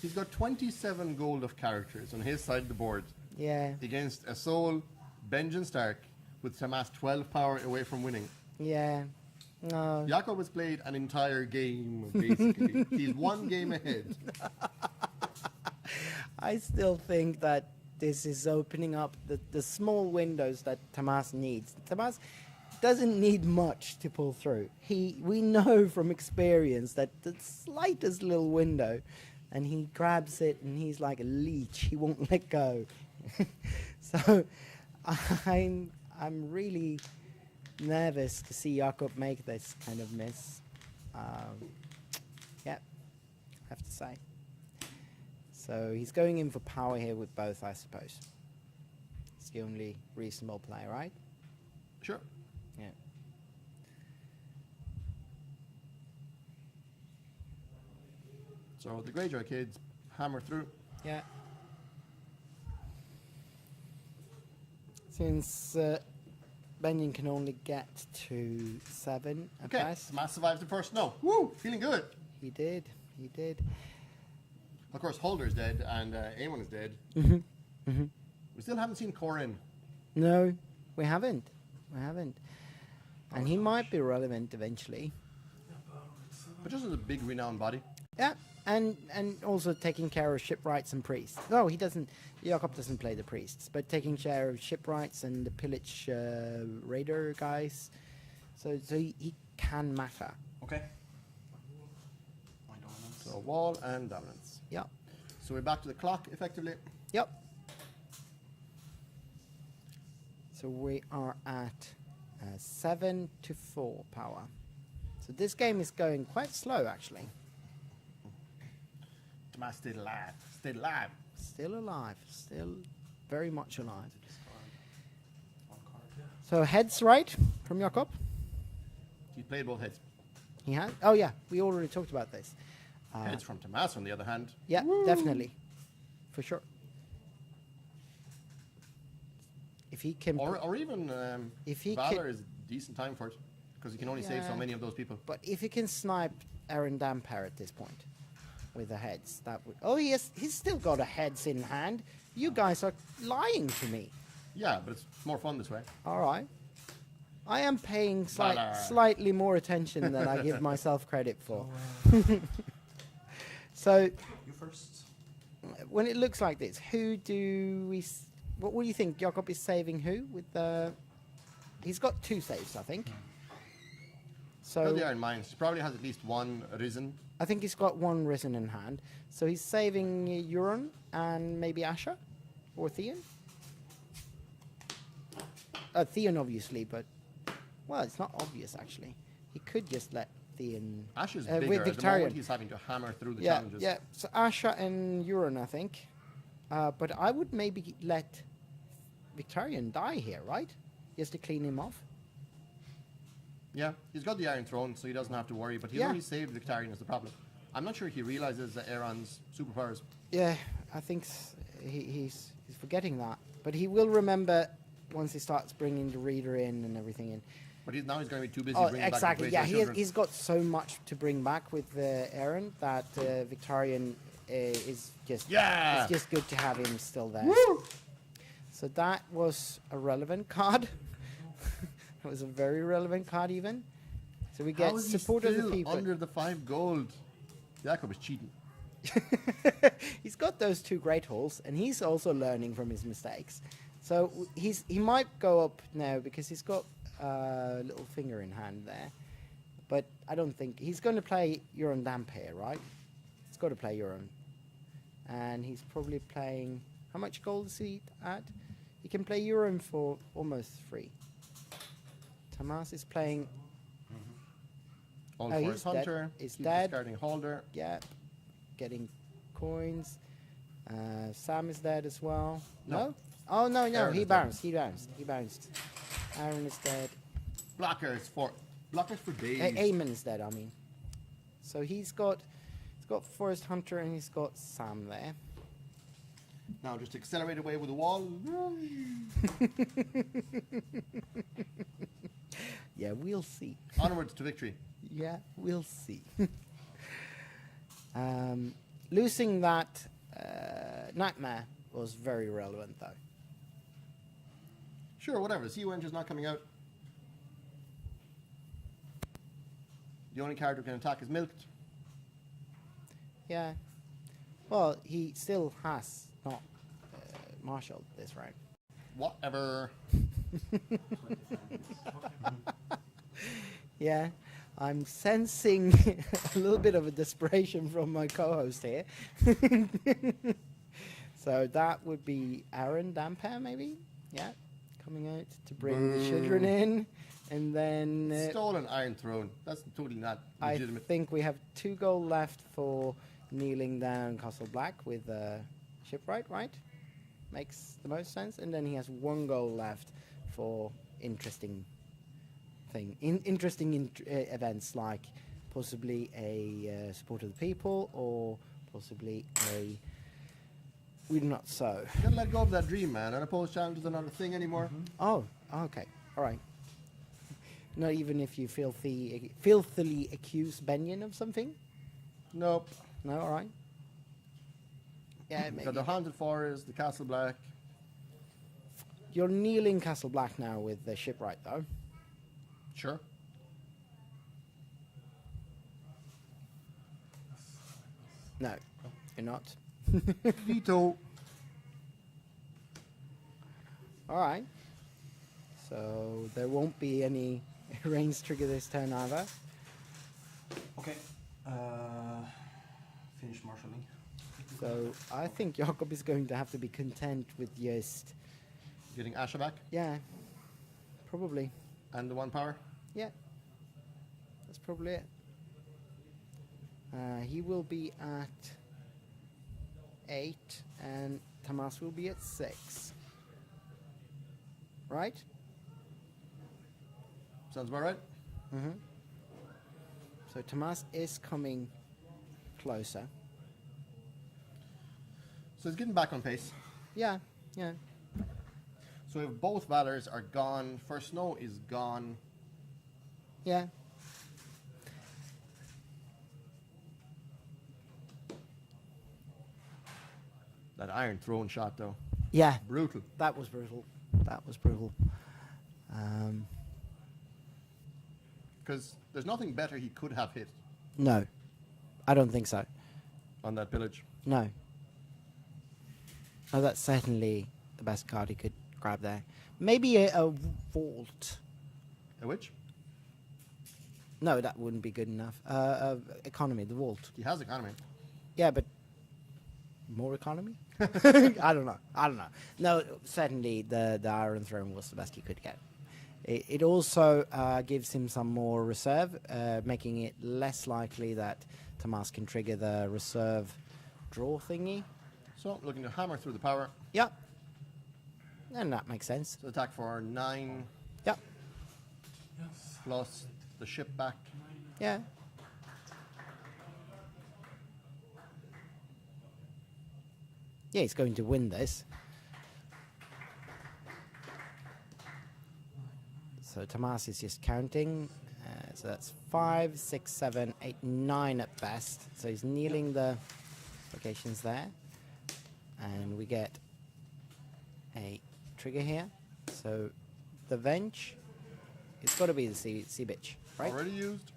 He's got 27 gold of characters on his side of the board Yeah, against a sole Benjamin Stark with Tomas 12 power away from winning. yeah. No. Jakob has played an entire game, basically. He's one game ahead. I still think that this is opening up the small windows that Tomas needs. Tomas doesn't need much to pull through. We know from experience that the slightest little window, and he grabs it and he's like a leech. He won't let go. So I'm really nervous to see Jakob make this kind of miss. Yeah, I have to say. So he's going in for power here with both, I suppose. It's the only reasonable play, right? Sure. Yeah. So the Greyjoy kids hammer through. Yeah. Since Benjamin can only get to 7 at Okay, best. Tomas survives the first snow. Woo! Feeling good. He did. Of course, Holder's dead and Aemon is dead. We still haven't seen Corin. No, we haven't. And he might be relevant eventually. But just as a big renowned body. Yeah, and also taking care of shipwrights and priests. No, he doesn't. Jakob doesn't play the priests, but taking care of shipwrights and the pillage raider guys. So he can matter. Okay. My dominance. So wall and dominance. Yeah. So we're back to the clock, effectively. Yep. So we are at 7-4 power. So this game is going quite slow, actually. Tomas stayed alive. Stayed alive. Still alive. Still very much alive. Discard one card. So heads right from Jakob. He played both heads. He has. Oh yeah, we already talked about this. Heads from Tomas, on the other hand. Yeah, definitely, for sure. If he can, Or even If he Valor could- is a decent time for it. Because he can only save so Yeah. many of those people. but if he can snipe Aaron Damper at this point with the heads, that would. Oh, he's still got a heads in hand. You guys are lying to me. Yeah, but it's more fun this way. All right. I am paying Valor. slightly more attention than I give myself credit for. So You first. when it looks like this, who do we? What do you think? Jakob is saving who with the? He's got 2 saves, I think. Well, So the Iron Mines. He probably has at least one risen. I think he's got 1 risen in hand. So he's saving Euron and maybe Asher or Theon. Theon, obviously, but well, it's not obvious actually. He could just let Theon Ash is with bigger. At the Victarion. moment, he's having to hammer through the Yeah, challenges. yeah. So Asher and Euron, I think. But I would maybe let Victarion die here, right? Just to clean him off. Yeah, he's got the Iron Throne, so he doesn't have to worry. But he's Yeah. only saved Victarion is the problem. I'm not sure he realizes Aeron's superpowers. Yeah, I think he's forgetting that. But he will remember once he starts bringing the reader in and everything in. But now he's going to be too busy Oh, bringing exactly. back Yeah, the children. he's got so much to bring back with Aaron that Victarion is just Yeah! It's just good to have him still there. So that was a relevant card. That was a very relevant card, even. So we How get is he support of the still people. under the 5 gold? Jakob is cheating. He's got those 2 great hauls, and he's also learning from his mistakes. So he might go up now because he's got a little finger in hand there. But I don't think he's going to play Euron Dampier, right? He's got to play Euron, and he's probably playing. How much gold is he at? He can play Euron for almost free. Tomas is playing. All Oh, for he's his dead. hunter. He's Keep dead. discarding Halder. Yeah, getting coins. Sam is dead as well. No. Oh no, Aaron he is dead. bounced. He bounced. Aaron is dead. Blockers for days. Aemon is dead. I mean, so he's got Forest Hunter and he's got Sam there. Now just accelerate away with the wall. Yeah, we'll see. Onwards to victory. Yeah, we'll see. Losing that nightmare was very relevant, though. Sure, whatever. The Sea Wench is not coming out. The only card who can attack is Milked. Yeah. Well, he still has not marshaled this round. Whatever. Yeah, I'm sensing a little bit of a desperation from my co-host here. So that would be Aaron Dampere, maybe? Yeah, coming out to bring the children in. And then Stolen Iron Throne. That's totally not I legitimate. think we have 2 gold left for kneeling down Castle Black with Shipwright, right? Makes the most sense. And then he has 1 goal left for interesting events like possibly a support of the people or possibly a we do not sow. You gotta let go of that dream, man. Unopposed challenges are not a thing anymore. Oh, okay, all right. Not even if you filthily accuse Benyon of something? Nope. No, all right. Yeah, maybe. Got the Haunted Forest, the Castle Black. You're kneeling Castle Black now with the Shipwright, though. Sure. No, you're not. Veto. All right. So there won't be any range trigger this turn either. Okay. Finish marshalling. So I think Jakob is going to have to be content with just, Getting Asha back yeah, probably. and the 1 power. Yeah, that's probably it. He will be at 8 and Tamas will be at 6. Right? Sounds about right. Mm-hmm. So Tamas is coming closer. So he's getting back on pace. Yeah, yeah. So if both Valors are gone, First Snow is gone. Yeah. That Iron Throne shot, though. Yeah, Brutal. that was brutal. That was brutal. Because there's nothing better he could have hit No, I don't think so. on that pillage. No. Oh, that's certainly the best card he could grab there. Maybe a vault. A which? No, that wouldn't be good enough. Economy, the vault. He has economy. Yeah, but more economy? I don't know. No, certainly the Iron Throne was the best he could get. It also gives him some more reserve, making it less likely that Tamas can trigger the reserve draw thingy. So looking to hammer through the power. Yep. And that makes sense. So attack for 9 Yep. Yes. plus the ship back. Yeah. Yeah, he's going to win this. So Tamas is just counting. So that's 5, 6, 7, 8, 9 at best. So he's kneeling the locations there. And we get a trigger here. So the Venge, it's got to be the sea bitch, right? Already used.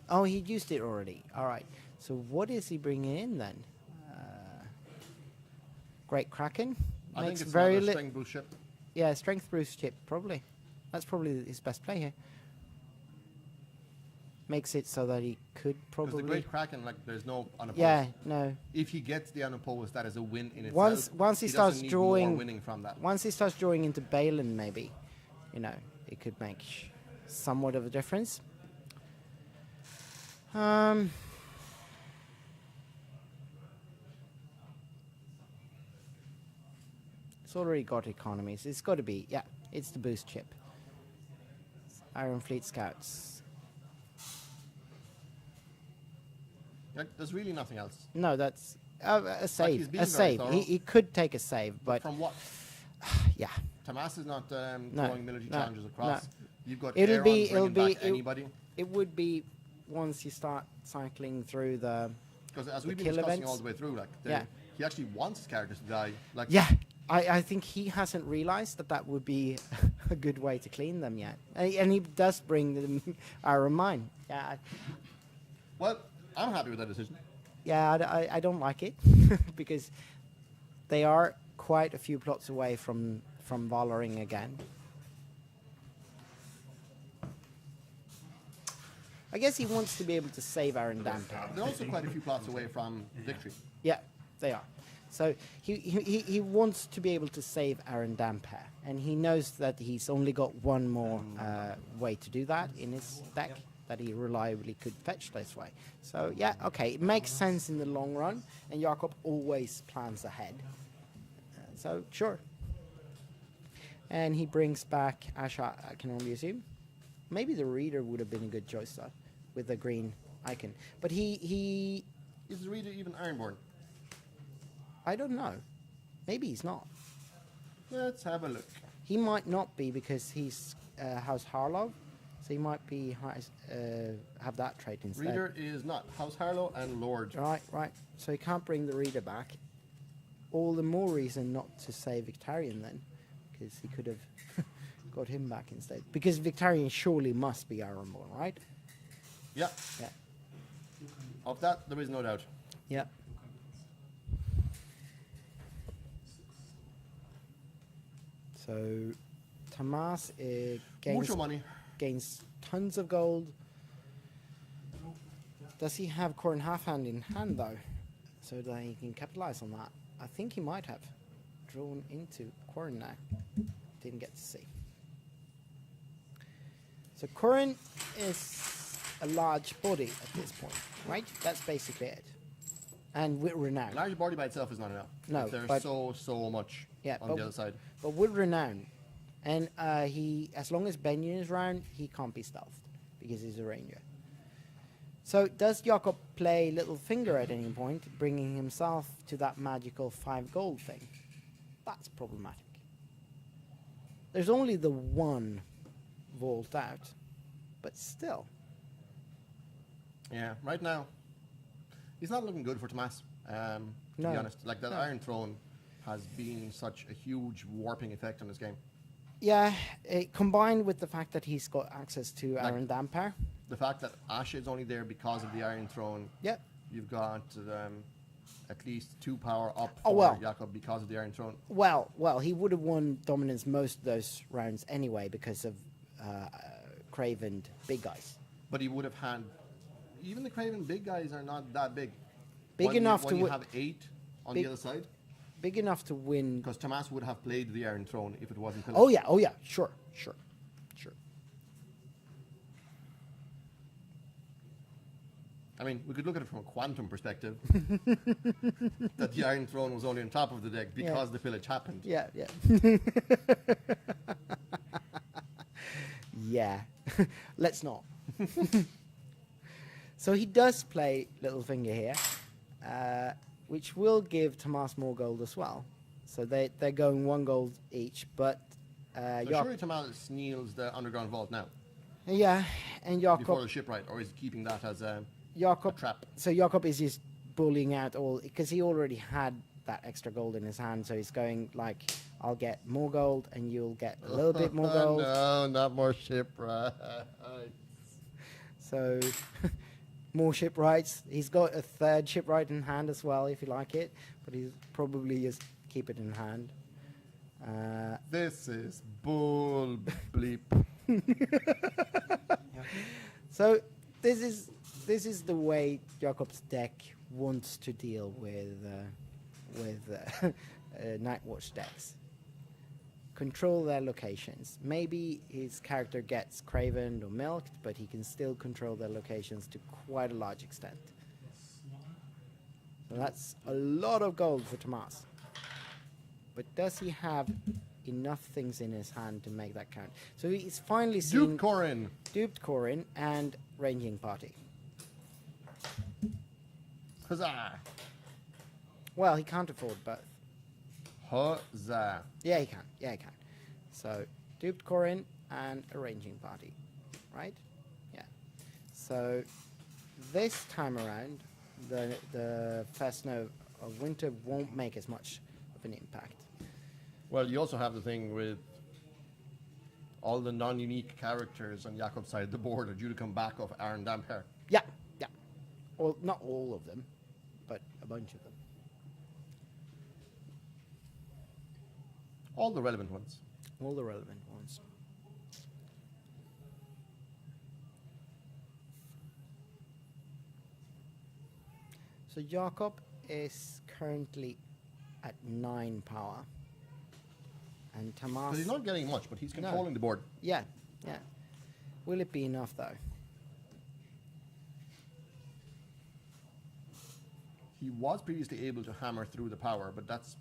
Oh, he used it already. All right. So what is he bringing in then? Great Kraken. I think Makes it's very another little. string boost ship. Yeah, strength boost chip probably. That's probably his best play here. Makes it so that he could Because probably. the Great Kraken, like, there's no unopposed. Yeah, no. If he gets the unopposed, that is a win in itself. Once he doesn't starts need drawing, more winning from that. once he starts drawing into Balin, maybe, you know, it could make somewhat of a difference. It's already got economies. It's got to be, yeah, it's the boost chip. Iron Fleet Scouts. Like, there's really nothing else. No, that's a save. he's A being very save. thorough. He could take a save, but From what? yeah. Tamas is not No, throwing military no, challenges across. no. You've got It'll Aeron's be- bringing back it- anybody. It would be once you start cycling through the Because as the we've been kill discussing events. all the way through, like, Yeah. he actually wants his characters to die. Like, Yeah, I think he hasn't realized that that would be a good way to clean them yet. And he does bring them Iron Mine. Yeah, well, I'm happy with that decision. yeah, I don't like it because they are quite a few plots away from Valoring again. I guess he wants to be able to save Aaron Damper. They're also quite a few plots away from victory. Yeah, they are. So he wants to be able to save Aaron Damper, and he knows that he's only got one more way to do that in his deck that he reliably could fetch this way. So yeah, okay, it makes sense in the long run, and Jakob always plans ahead. So sure. And he brings back Asha, I can only assume. Maybe the Reader would have been a good choice though, with the green icon. But he Is the reader even Ironborn? I don't know. Maybe he's not. Let's have a look. He might not be because he's House Harlow, so he might be have that trait instead. Reader is not House Harlow and Lord. Right. So he can't bring the Reader back. All the more reason not to say Victarion then, because he could have got him back instead. Because Victarion surely must be Ironborn, right? Yeah, Yeah. of that there is no doubt. Yeah. So Tamas Mucho money. gains tons of gold. Does he have Corin Halfhand in hand though, so that he can capitalize on that? I think he might have drawn into Corin now. Didn't get to see. So Corin is a large body at this point, right? That's basically it. And with renown. Large body by itself is not enough. No, There's but- so much Yeah, on but- the other side. But with renown, and he, as long as Benyon is around, he can't be stealthed because he's a ranger. So does Jakob play Little Finger at any point, bringing himself to that magical 5 gold thing? That's problematic. There's only the one vault out, but still. Yeah, right now, he's not looking good for Tomas, to No, be honest. Like, that no. Iron Throne has been such a huge warping effect on this game. Yeah, combined with the fact that he's got access to Like- Aaron Dampar. The fact that Asha is only there because of the Iron Throne, Yep. you've got at least 2 power up Oh, for well. Jakob because of the Iron Throne. Well, he would have won dominance most of those rounds anyway because of Craven big guys. But he would have had... Even the Craven big guys are not that big. Big When enough you, to when you wi- have 8 on big- the other side, Big enough to win. because Tomas would have played the Iron Throne if it wasn't Oh yeah, sure. I mean, we could look at it from a quantum perspective. That the Iron Throne was only on top of the deck because the pillage happened. Yeah. Yeah. Let's not. So he does play Littlefinger here, which will give Tomas more gold as well. So they're going 1 gold each, but So surely Tomas kneels the underground vault now yeah, and before Jakob the shipwright, or is he keeping that as a Jakob trap? So Jakob is just bullying out all because he already had that extra gold in his hand. So he's going like, "I'll get more gold, and you'll get a little bit more gold." No, not more shipwright. So more shipwrights. He's got a 3rd shipwright in hand as well, if you like it. But he's probably just keep it in hand. This is bull bleep. So this is the way Jakob's deck wants to deal with Nightwatch decks. Control their locations. Maybe his character gets cravened or milked, but he can still control their locations to quite a large extent. So that's a lot of gold for Tomas. But does he have enough things in his hand to make that count? So he's finally seen Duke Corin. duped Corin and Ranging Party. Huzzah. Well, he can't afford both. Huzzah. Yeah, he can. So, duped Corin and Arranging Party, right? Yeah. So, this time around, the Festno of Winter won't make as much of an impact. Well, you also have the thing with all the non-unique characters on Jakob's side of the board are due to come back off Aaron Damper. Yeah, yeah. Well, not all of them, but a bunch of them. All the relevant ones. All the relevant ones. So Jakob is currently at 9 power. And Because Tomas... he's not getting much, but he's controlling the board. Yeah, yeah. Will it be enough, though? He was previously able to hammer through the power, but that's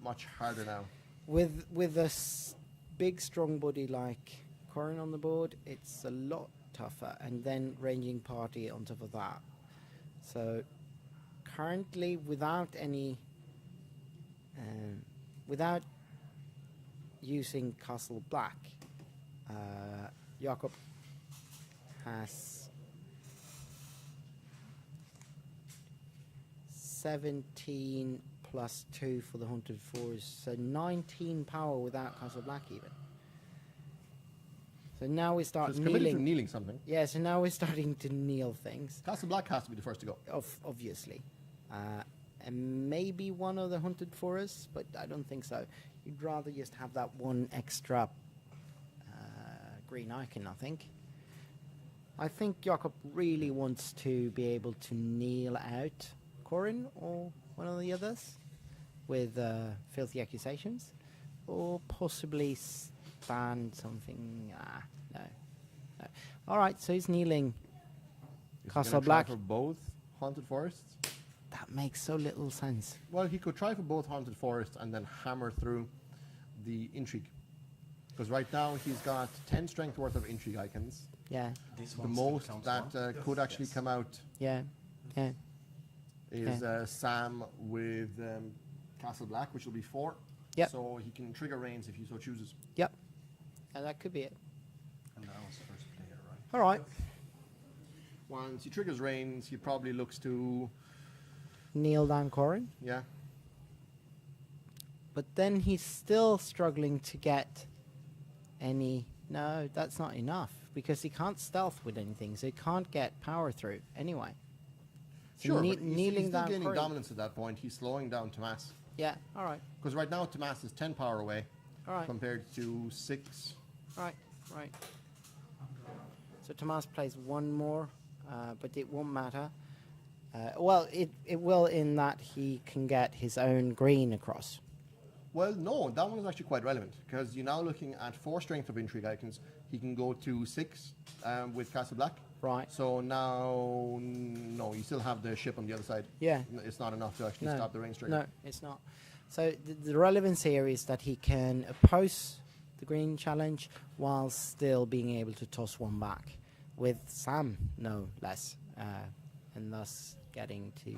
much harder now. With a big, strong body like Corin on the board, it's a lot tougher. And then ranging party on top of that. So currently, without any... without using Castle Black, Jakob has 17 plus 2 for the Hunted Fours, so 19 power without Castle Black even. So now we So start it's committed to kneeling. kneeling something. Yeah, so now we're starting to kneel things, Castle Black has to be the first to go. obviously. And maybe one of the Hunted Forests, but I don't think so. You'd rather just have that one extra green icon, I think. I think Jakob really wants to be able to kneel out Corin or one of the others with filthy accusations, or possibly stand something. No. All right, so he's kneeling. Is he Castle gonna try Black. for both Haunted Forests? That makes so little sense. Well, he could try for both Haunted Forests and then hammer through the Intrigue. Because right now he's got 10 strength worth of Intrigue icons. Yeah, This The one still most counts that one? could actually come out yeah, yeah. is Sam with Castle Black, which will be 4. Yep. So he can trigger reigns if he so chooses. Yep. And that could be it. And that was first player, right? All right. Once he triggers reigns, he probably looks to, Kneel down Corin. yeah. But then he's still struggling to get any... No, that's not enough. Because he can't stealth with anything, so he can't get power through anyway. So Sure, kneeling but he's still down gaining Corin. dominance at that point. He's slowing down Tomas. Yeah, all right. Because right now Tomas is 10 power away All right. compared to 6. Right. So Tomas plays one more, but it won't matter. Well, it will in that he can get his own green across. Well, no, that one is actually quite relevant because you're now looking at 4 strength of Intrigue icons. He can go to 6 with Castle Black. Right. So now, no, you still have the ship on the other side. Yeah. It's not enough to actually No, stop the range trigger. no, it's not. So the relevance here is that he can oppose the green challenge while still being able to toss one back with Sam, no less, and thus getting to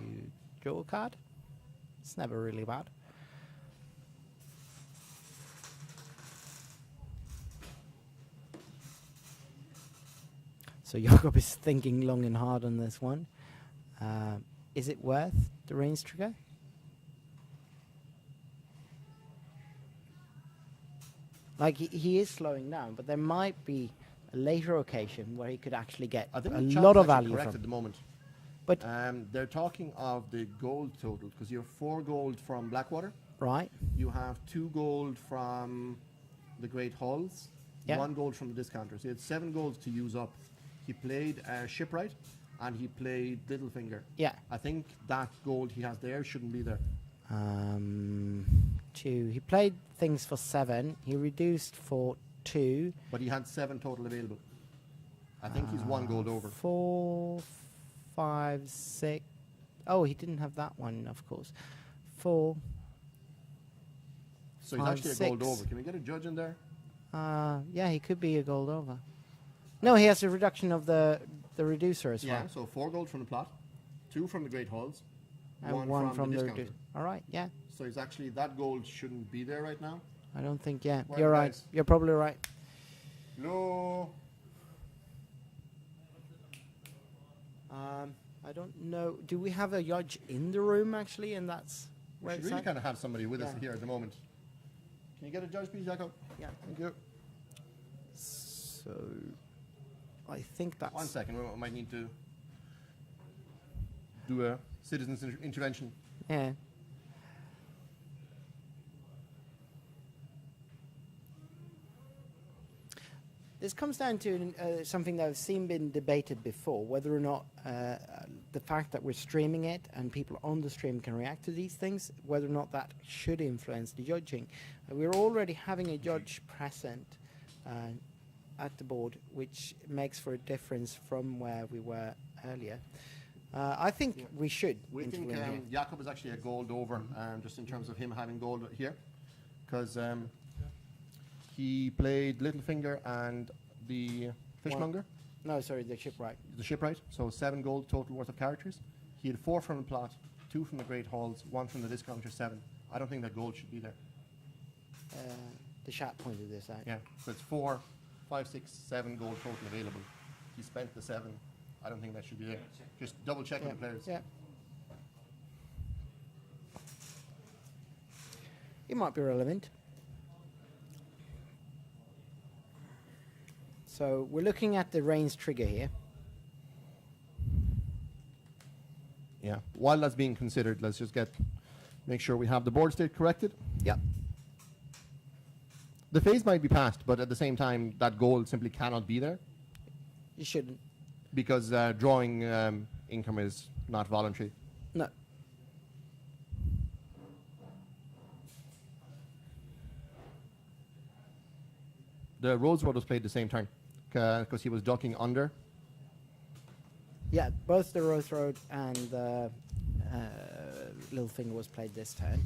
draw a card. It's never really bad. So Jakob is thinking long and hard on this one. Is it worth the range trigger? Like he is slowing down, but there might be a later occasion where he could actually get I think a the lot of chart's actually value correct from. at the moment. But They're talking of the gold total because you have 4 gold from Blackwater. right, You have 2 gold from the Great Halls. Yeah. 1 gold from the discounter. So he had 7 golds to use up. He played Shipwright and he played Littlefinger. yeah. I think that gold he has there shouldn't be there. 2. He played things for 7. He reduced for 2. But he had 7 total available. I think he's 1 gold over. 4, 5, 6. Oh, he didn't have that one, of course. 4. So he's 5, actually a gold 6. over. Can we get a judge in there? Yeah, he could be a gold over. No, he has a reduction of the reducer as well. So 4 gold from the plot, 2 from the Great Halls, And 1 from the the discounter. reducer. All right, yeah. So he's actually, that gold shouldn't be there right now. I don't think, yeah. Well, You're right. guys. You're probably right. No. I I don't know. Do we have a judge in the room actually? And that's We where should it's really at? kind of have somebody with us Yeah. here at the moment. Can you get a judge, please, Jacob? Yeah. Thank you. So I think that's 1 second, we might need to do a citizens intervention. yeah. This comes down to something that I've seen been debated before, whether or not the fact that we're streaming it and people on the stream can react to these things, whether or not that should influence the judging. We're already having a judge present at the board, which makes for a difference from where we were earlier. I think we should We think intervene here. Jakob is actually a gold over, just in terms of him having gold here, because he played Littlefinger and the Fishmonger, No, sorry, the shipwright. the shipwright, so 7 gold total worth of characters. He had 4 from the plot, 2 from the Great Halls, 1 from the Discounter, 7. I don't think that gold should be there. The chat pointed this out. Yeah, so it's 4, 5, 6, 7 gold total available. He spent the 7. I don't think that should be there. Just double check with the players. Yeah. It might be relevant. So we're looking at the range trigger here. Yeah. While that's being considered, let's just make sure we have the board state corrected. Yep. The phase might be passed, but at the same time, that gold simply cannot be there You shouldn't. because drawing income is not voluntary. No. The Rose Road was played the same turn because he was ducking under. Yeah, both the Rose Road and the Littlefinger was played this turn.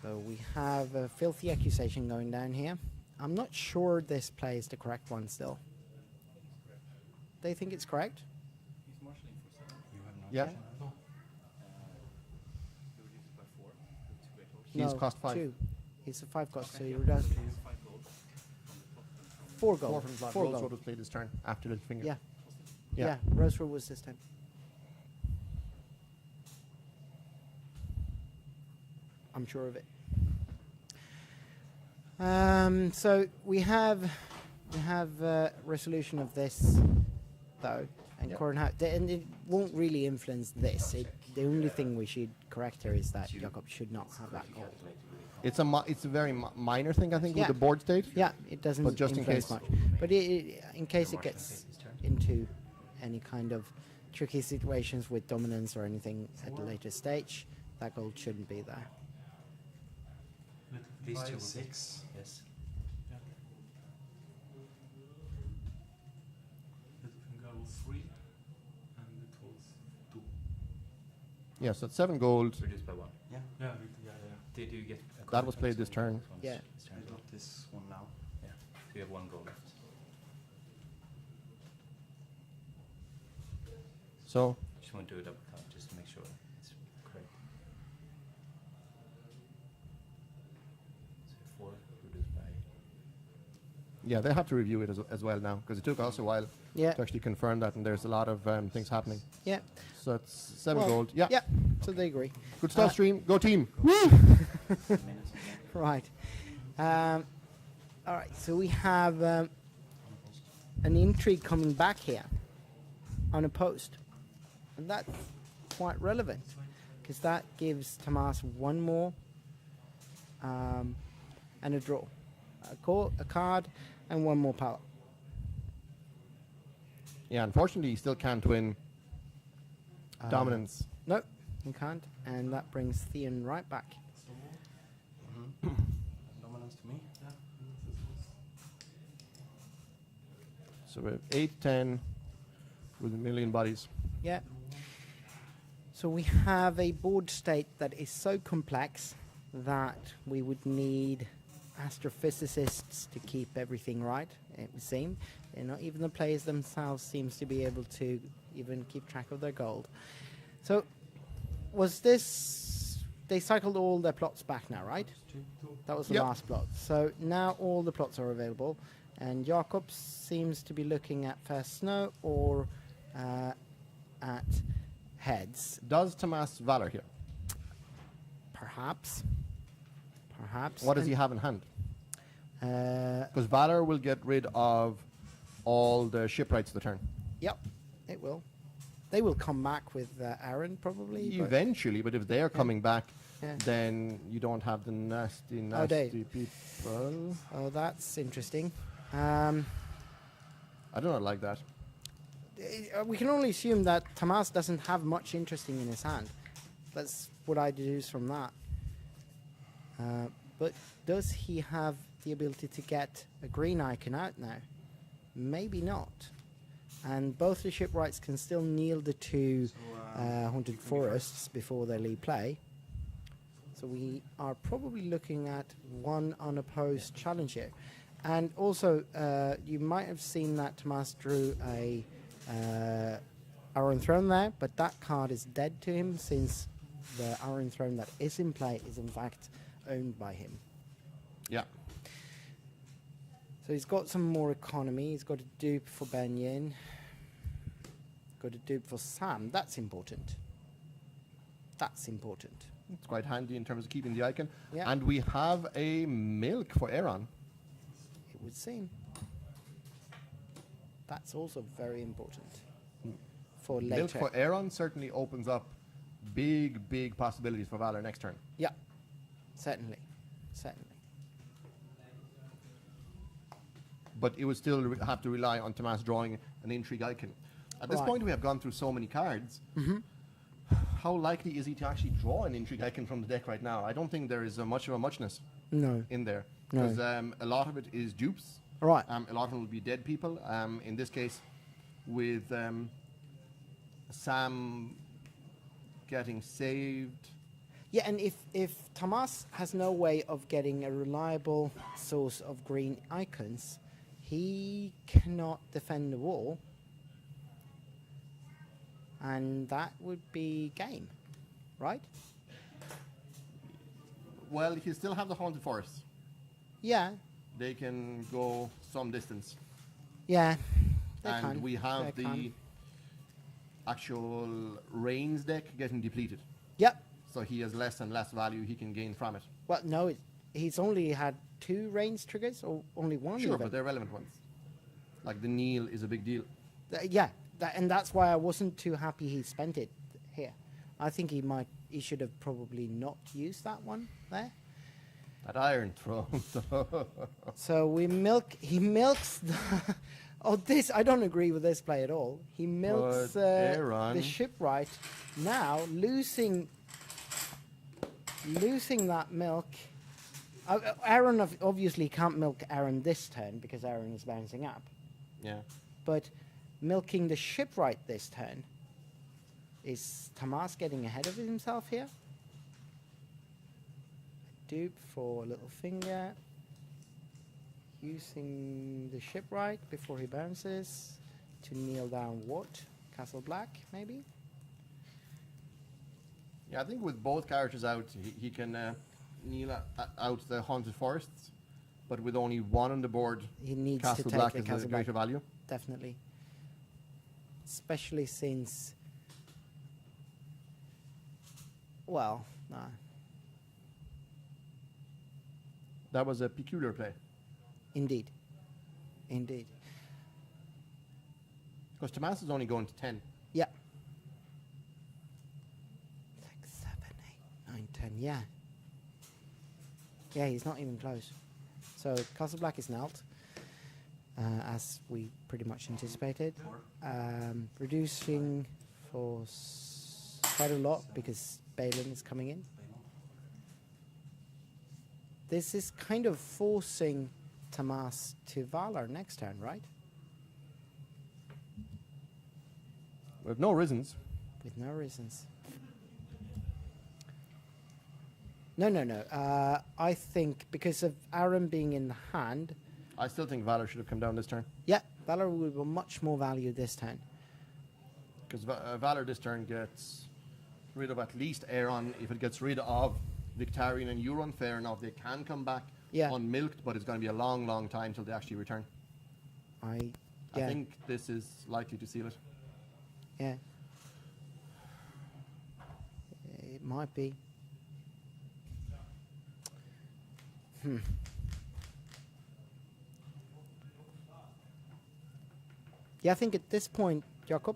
So we have a filthy accusation going down here. I'm not sure this play is the correct one still. They think it's correct? He's marshalling for 7. You have no Yeah. objection? No. He reduces by 4. Two great horse. He's No, cost 5. 2. He's a 5 cost, so Okay, he yeah. does So he has 5 gold from the top. 4 4 gold. from the plot. 4 Rose Road gold. was played this turn after Littlefinger. Yeah. Yeah. Yeah, Rose Road was this time. I'm sure of it. So we have resolution of this though, and Yep. and it won't really influence this. The only thing we should correct here is that Jakob should not have that gold. It's a very minor thing, I think, Yeah. with the board state. Yeah, it doesn't But just in influence case. much. But in case it gets into any kind of tricky situations with dominance or anything at a later stage, that gold shouldn't be there. These two will be. 6. Yes. Yeah. Littlefinger was 3. And it was 2. Yeah, so it's 7 gold. Reduced by 1. Yeah. Yeah, yeah. Did you get That was played this turn. Yeah. I got this one now. Yeah. So you have 1 goal left. So Just want to do a double count just to make sure it's correct. So 4 reduced by. yeah, they have to review it as well now because it took us a while Yeah, to actually confirm that, and there's a lot of things happening. yeah. So it's 7 Well, gold. Yeah. Yeah, so they agree. Good stuff, stream. Go team. Minutes Right. All right, so we have an intrigue coming back here on a post. And that's quite relevant because that gives Tomas 1 more and a draw. A card and 1 more power. Yeah, unfortunately, he still can't win dominance. No, you can't. And that brings Theon right back. So, Dominance to me. yeah. So we have 8, 10 with a million bodies. Yeah. So we have a board state that is so complex that we would need astrophysicists to keep everything right, it would seem. Not even the players themselves seems to be able to even keep track of their gold. So was this... They cycled all their plots back now, right? That was the Yep. last plot. So now all the plots are available. And Jakob seems to be looking at first snow or at heads. Does Tomas Valor here? Perhaps. Perhaps. What does And, he have in hand? Uh, Because Valor will get rid of all the shipwrights of the turn. yep, it will. They will come back with Aaron probably. but- Eventually, but if they're coming back, Yeah. then you don't have the nasty, Oh, they- nasty people. Oh, that's interesting. I do not like that. We can only assume that Tomas doesn't have much interesting in his hand. That's what I deduce from that. But does he have the ability to get a green icon out now? Maybe not. And both the shipwrights can still kneel the two haunted forests before they leave play. So we are probably looking at one unopposed challenge here. And also, you might have seen that Tomas drew a Iron Throne there, but that card is dead to him since the Iron Throne that is in play is in fact owned by him. Yeah. So he's got some more economy. He's got a dupe for Benyin. Got a dupe for Sam. That's important. That's important. It's quite handy in terms of keeping the icon. Yeah. And we have a milk for Aaron. It would seem. That's also very important for later. Milk for Aaron certainly opens up big, big possibilities for Valor next turn. Yeah, certainly, certainly. But it would still have to rely on Tomas drawing an intrigue icon. At this Right. point, we have gone through so many cards. How likely is he to actually draw an intrigue icon from the deck right now? I don't think there is much of a muchness No. in there. No. Because a lot of it is dupes. Right. A lot of them will be dead people. In this case, with Sam getting saved. Yeah, and if Tomas has no way of getting a reliable source of green icons, he cannot defend the wall. And that would be game, right? Well, he still have the Haunted Forest. Yeah, They can go some distance. yeah. They And can. we have They the can. actual Reigns deck getting depleted. Yep. So he has less and less value he can gain from it. Well, no, he's only had 2 range triggers, or only one. Sure, even. but they're relevant ones. Like the kneel is a big deal. Yeah, and that's why I wasn't too happy he spent it here. I think he should have probably not used that one there. That Iron Throne. So he milks the, oh, this, I don't agree with this play at all. He milks But Aaron- the shipwright, now losing that milk. Aaron obviously can't milk Aaron this turn because Aaron is bouncing up. Yeah. But milking the shipwright this turn, is Tomas getting ahead of himself here? Dupe for Littlefinger. Using the shipwright before he bounces to kneel down what? Castle Black, maybe? Yeah, I think with both characters out, he can kneel out the Haunted Forests, but with only one on the board, He needs Castle to take Black the is a Castle Black, greater value. definitely. Especially since, well, nah. That was a peculiar play. Indeed. Indeed. Because Tomas is only going to 10. Yeah. 6, 7, 8, 9, 10. Yeah. Yeah, he's not even close. So Castle Black is knelt, as we pretty much anticipated. Reducing for quite a lot because Balin is coming in. This is kind of forcing Tomas to Valar next turn, right? With no reasons. With no reasons. No. I think because of Aaron being in the hand, I still think Valor should have come down this turn. yeah, Valar will be much more value this turn. Because Valor this turn gets rid of at least Aeron. If it gets rid of Victarion and Euron, fair enough. They can come back Yeah. unmilked, but it's going to be a long, long time till they actually return. I Yeah, think this is likely to seal it. yeah. It might be. Yeah, I think at this point, Jakob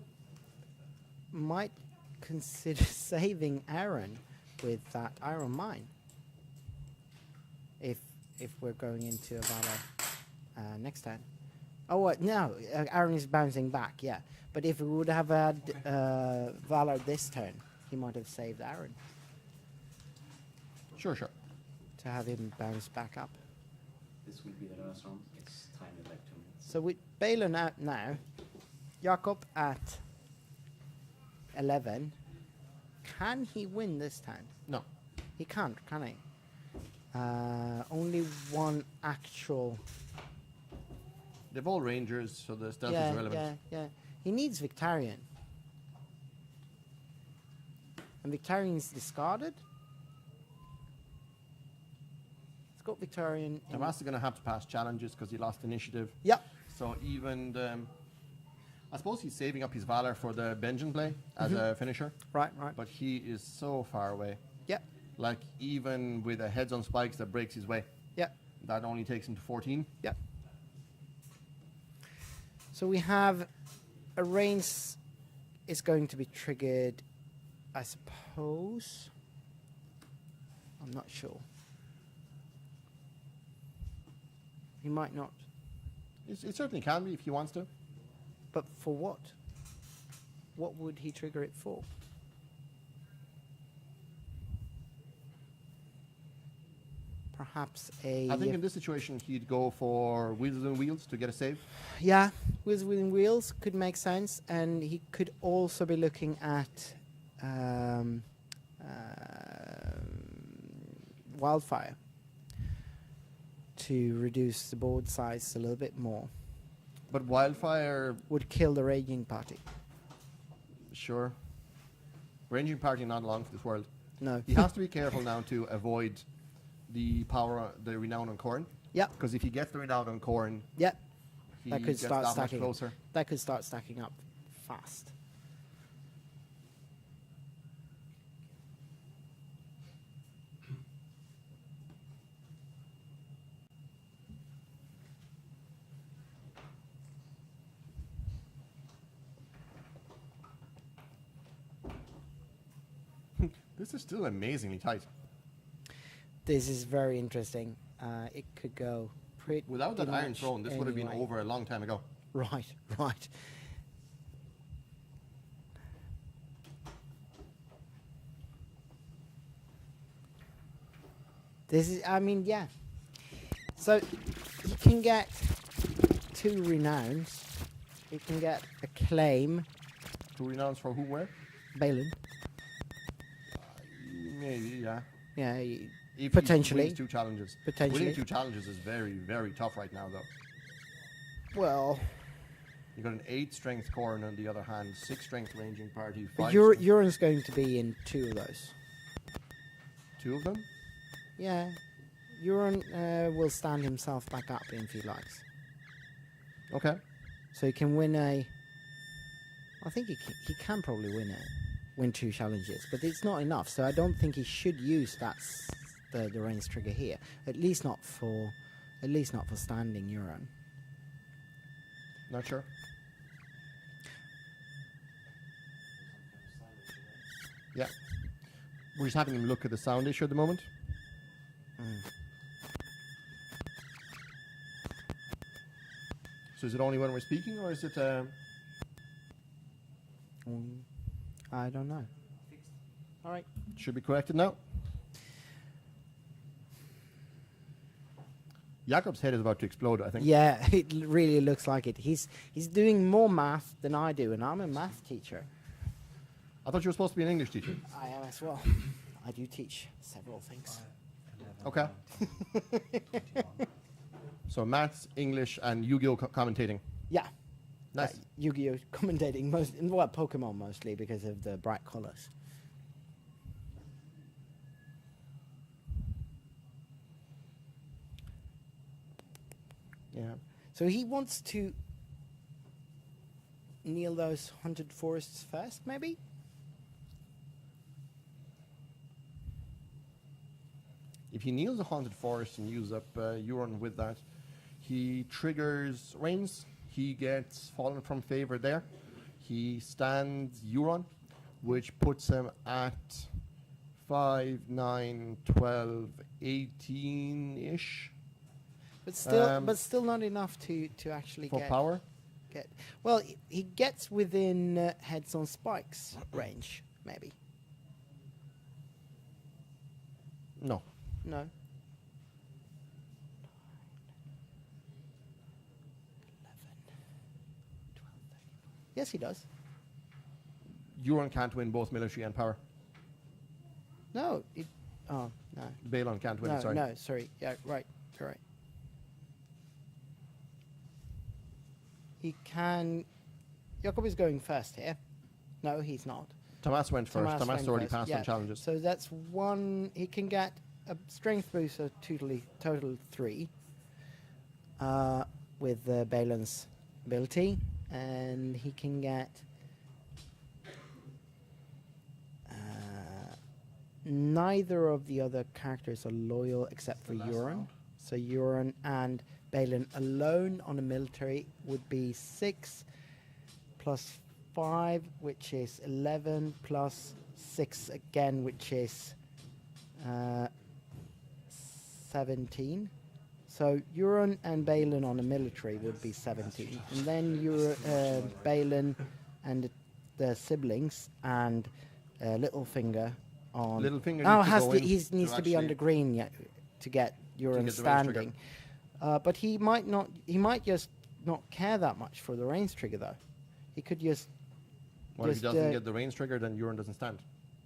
might consider saving Aaron with that iron mine. If we're going into a Valor next turn. Oh, what? No, Aaron is bouncing back, yeah. But if we would have had Valor this turn, he might have saved Aaron Sure. to have him bounce back up. This will be the last round. It's timed at like 2 minutes. So with Balin out now, Jakob at 11, can he win this turn? No. He can't, can he? Only one actual. They've all rangers, so the stealth Yeah, is irrelevant. yeah. He needs Victarion. And Victarion's discarded. It's got Victarion. Tomas is going to have to pass challenges because he lost initiative. Yep. So even I suppose he's saving up his Valor for the Benjen play as a finisher, Right. but he is so far away. Yep. Like, even with a heads on spikes that breaks his way, Yep. that only takes him to 14. Yep. So we have a range is going to be triggered, I suppose. I'm not sure. He might not. It certainly can be if he wants to. But for what? What would he trigger it for? Perhaps a... I think in this situation he'd go for Wheels and Wheels to get a save. Yeah, Wheels Within Wheels could make sense, and he could also be looking at Wildfire to reduce the board size a little bit more. But Wildfire, Would kill the Raging Party. sure. Ranging Party not long for this world. No. He has to be careful now to avoid the power, the renown on Corn. Yep. Because if he gets the renown on Corn, Yep. he That could gets start that much stacking. closer. That could start stacking up fast. This is still amazingly tight. This is very interesting. It could go pretty Without that Iron much Throne, this would have been anyway. over a long time ago. Right, right. This is, I mean, yeah. So you can get 2 renowns. You can get a claim, To renounce for who, where? Balin. Maybe, yeah. Yeah, If Potentially. he wins 2 challenges. Potentially. Winning 2 challenges is very, very tough right now, though. well, You got an 8 strength Corn on the other hand, 6 strength Ranging Party, 5 Uran's going to be in 2 of those. 2 of them? Yeah, Uran will stand himself back up if he likes. Okay. So he can win a... I think he can probably win 2 challenges, but it's not enough. So I don't think he should use the range trigger here. At least not for standing Uran. Not sure. Yeah. We're just having him look at the sound issue at the moment. So is it only when we're speaking, or is it... I don't know. All right. should be corrected now? Jakob's head is about to explode, I think. Yeah, it really looks like it. He's doing more math than I do, and I'm a math teacher. I thought you were supposed to be an English teacher. I am as well. I do teach several things. 11, Okay. 21. So maths, English, and Yu-Gi-Oh commentating. Yeah. Nice. Yu-Gi-Oh commentating Pokemon mostly because of the bright colors. Yeah. So he wants to kneel those hunted forests first, maybe? If he kneels a haunted forest and uses up Euron with that, he triggers Reigns. He gets fallen from favor there. He stands Euron, which puts him at 5, 9, 12, 18-ish But still not enough to actually for get power. Well, he gets within heads on spikes range, maybe. No. No. 11. Yes, he does. Euron can't win both military and power. No. Oh, no. Balon can't win No, it, sorry. no, sorry. Yeah, right. You're right. He can... Jakob is going first here. No, he's not. Tomas went first. Tomas went already first, passed yeah. on challenges. So that's one... He can get a strength boost of total 3 with Balon's ability. And he can get... neither of the other characters are loyal except for Euron. So Euron and Balon alone on a military would be 6 plus 5, which is 11, plus 6 again, which is 17. So Euron and Balon on a military would be 17. And then Balon and the siblings and Littlefinger on... Littlefinger needs to be under green yet to get Euron get the range trigger. standing. But he might not. He might just not care that much for the range trigger, though. He could just. Well, if he doesn't get the range trigger, then Euron doesn't stand.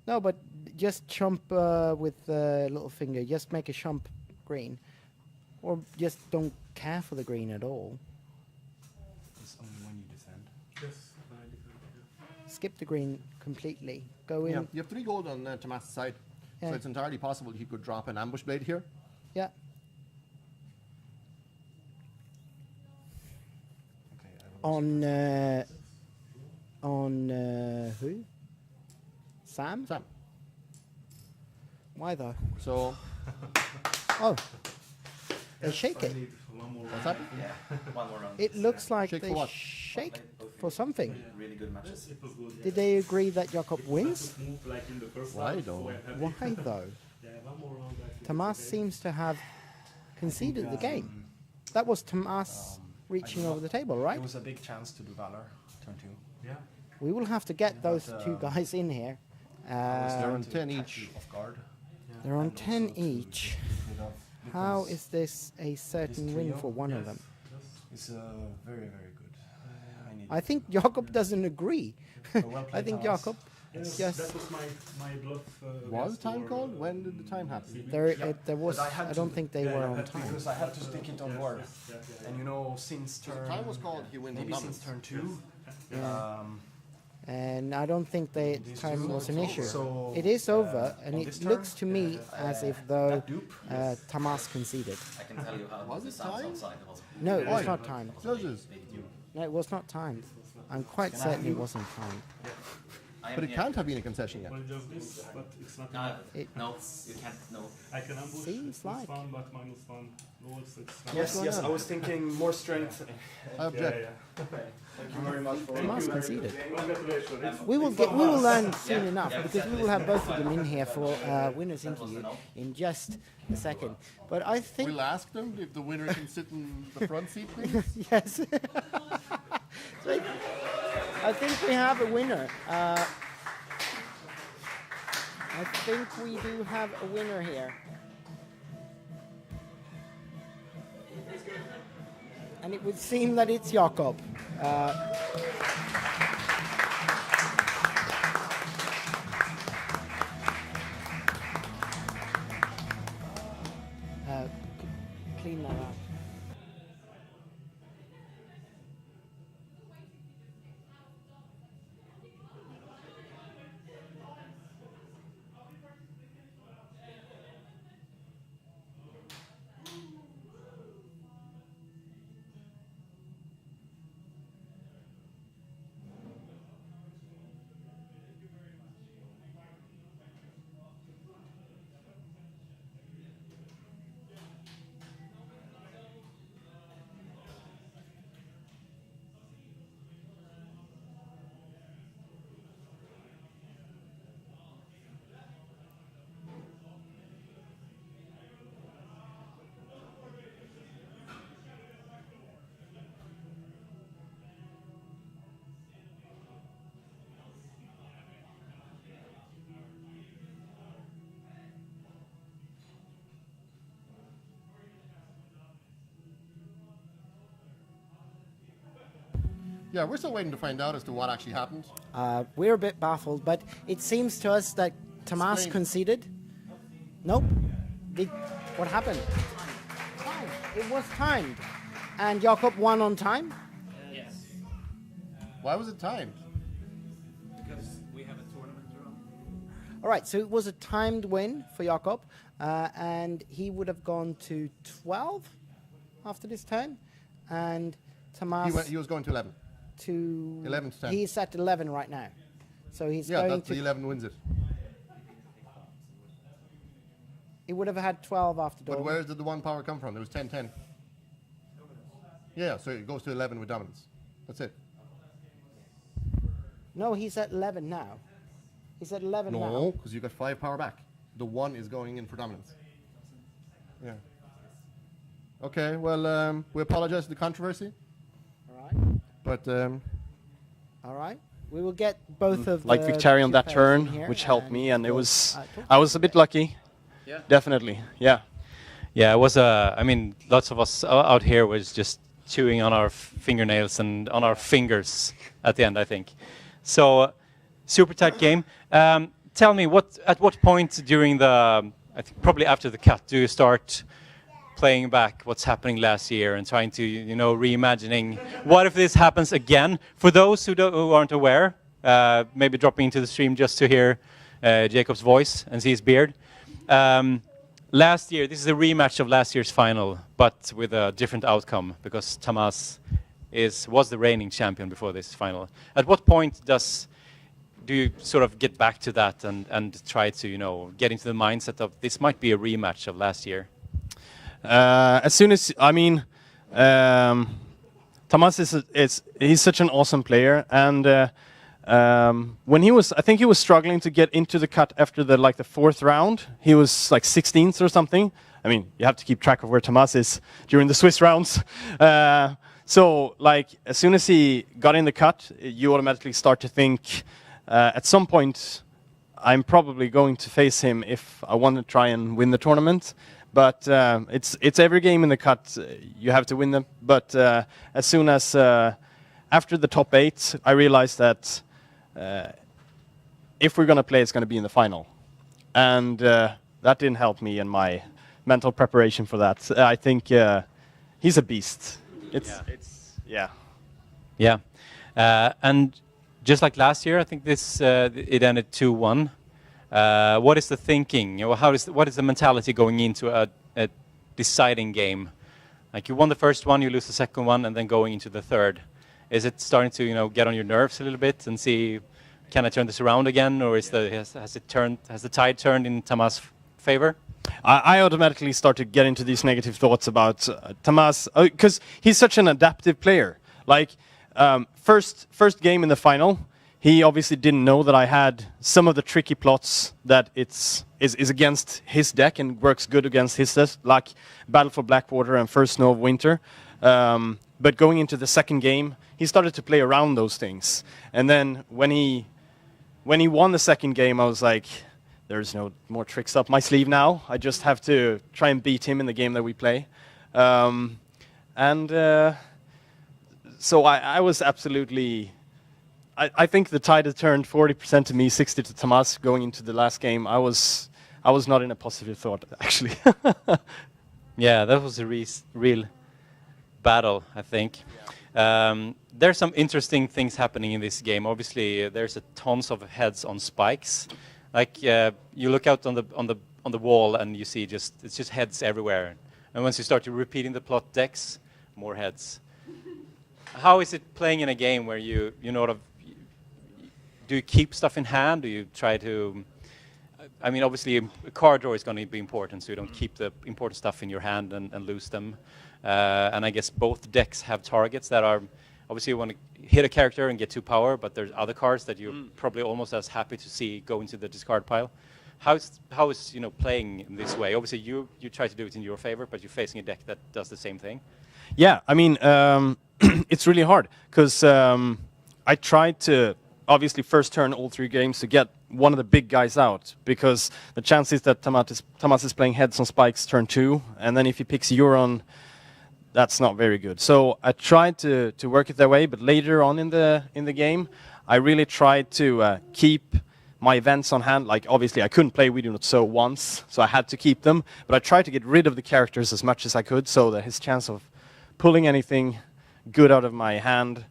No, but just chump with Littlefinger. Just make a chump green, or just don't care for the green at all. It's only when you defend. Yes, I defend, yeah. Skip the green completely. Go in. Yeah, you have 3 gold on Tomas' side, Yeah. so it's entirely possible he could drop an ambush blade here. Yeah. Okay, I will On who? Sam? Sam. Why though? So, Oh, they Yes, shake I it. need one more what's round. that? Yeah, one more round. It looks like Shake for they what? shake for something. Really good matches. It was good. Yeah. Did they agree that Jakob wins? That would move like in the first Why round, though? so I'm happy. Why though? Yeah, one more round. I think Tomas it's okay. seems to have conceded the game. That was Tomas reaching over the table, right? It was a big chance to do Valor, turn 2. Yeah. We will have to get those But, two guys in here. They're on To 10 catch each. you Off guard. They're on and 10 also to each. get rid of- How because is this a certain win trio? for one of them? It's very, very good. I think Jakob doesn't agree. Well I played, think Tomas. Jakob Yes, just that was my bluff. Was against time your, called? When did the time happen? there was. But I had I don't to- think they yeah, were yeah, on had to time. Because I had to stick it on board. And you know, since So the turn... time was called, he wins on Maybe since dominance. turn 2. Yeah. Um, And I don't think the These time two was an are issue. so, It is over, and on it this turn, looks to me as if though that dupe, Tomas conceded. I can tell you how Was the it sounds time? outside. It was No, it was Oi. not timed. Judges. big tune. No, it was not timed. I'm quite certain it wasn't timed. I am But it here. can't have been a concession yet. Well, just this, but it's not No, enough. no, you can't. No. I can ambush. Seems It's plus like. 1, but minus 1 rolls. It's not Yes, going yes, on? I was thinking more strength. I object. Yeah. Thank you very much for... Tomas conceded. Congratulations. We will learn soon enough because we will have both of them in here for winners interview in just a second. But I think We'll ask them if the winner can sit in the front seat, please. yes. So I think we have a winner. I think we do have a winner here. And it would seem that it's Jakob. Clean that up. Yeah, we're still waiting to find out as to what actually happened. We're a bit baffled, but it seems to us that Tomas Explain. conceded. Nope. What happened? Timed. It was timed. And Jakob won on time? Yes. Why was it timed? Because we have a tournament around. All right, so it was a timed win for Jakob, and he would have gone to 12 after this turn, and Tomas He was going to 11. to 11 to 10. He's at 11 right now, so he's Yeah, going that's to. the 11 wins it. He would have had 12 after But Dawn. where did the 1 power come from? There was 10-10. Yeah, so it goes to 11 with dominance. That's it. No, he's at 11 now. He's at 11 No, now. because you got 5 power back. The 1 is going in for dominance. Yeah. Okay, well, we apologize for the controversy, All right. but All right. We will get both of Like the Victoria on two that pairs turn, in here, which helped me, and it we'll, was talk I was a bit lucky. Yeah. Definitely, yeah. Yeah, it was I mean, lots of us out here was just chewing on our fingernails and on our fingers at the end, I think. So, super tight game. Tell me, at what point during the, I think probably after the cut, do you start playing back what's happening last year and trying to, reimagining what if this happens again? For those who aren't aware, maybe dropping into the stream just to hear Jacob's voice and see his beard. Last year, this is a rematch of last year's final, but with a different outcome because Tomas was the reigning champion before this final. At what point do you sort of get back to that and try to get into the mindset of this might be a rematch of last year? As soon as Tomas he's such an awesome player, and when I think he was struggling to get into the cut after the 4th round. He was like 16th or something. I mean, you have to keep track of where Tomas is during the Swiss rounds. So as soon as he got in the cut, you automatically start to think, at some point, I'm probably going to face him if I want to try and win the tournament. But it's every game in the cut, you have to win them. But as soon as after the top 8, I realized that if we're going to play, it's going to be in the final. And that didn't help me in my mental preparation for that. I think he's a beast. Yeah. And just like last year, I think it ended 2-1. What is the thinking? What is the mentality going into a deciding game? Like you won the first one, you lose the second one, and then going into the third. Is it starting to get on your nerves a little bit and see, can I turn this around again, or has the tide turned in Tomas' favor? I automatically start to get into these negative thoughts about Tomas because he's such an adaptive player. First game in the final, he obviously didn't know that I had some of the tricky plots that is against his deck and works good against his deck, like Battle for Blackwater and First Snow of Winter. But going into the second game, he started to play around those things. And then when he won the second game, I was like, there's no more tricks up my sleeve now. I just have to try and beat him in the game that we play. So I was absolutely... I think the tide had turned 40% to me, 60 to Tomas going into the last game. I was not in a positive thought, actually. Yeah, that was a real battle, I think. There's some interesting things happening in this game. Obviously, there's tons of heads on spikes. You look out on the wall and you see it's just heads everywhere. And once you start to repeating the plot decks, more heads. How is it playing in a game where do you keep stuff in hand? Do you try to? I mean, obviously, a card draw is going to be important, so you don't keep the important stuff in your hand and lose them. And I guess both decks have targets that are obviously you want to hit a character and get 2 power, but there's other cards that you're probably almost as happy to see go into the discard pile. How is playing in this way? Obviously, you try to do it in your favor, but you're facing a deck that does the same thing. Yeah, I mean, it's really hard because I tried to obviously first turn all 3 games to get one of the big guys out, because the chances that Tomas is playing heads on spikes turn 2, and then if he picks Euron, that's not very good. So I tried to work it that way, but later on in the game, I really tried to keep my events on hand. Like obviously I couldn't play We Do Not Sow once, so I had to keep them. But I tried to get rid of the characters as much as I could, so that his chance of pulling anything good out of my hand,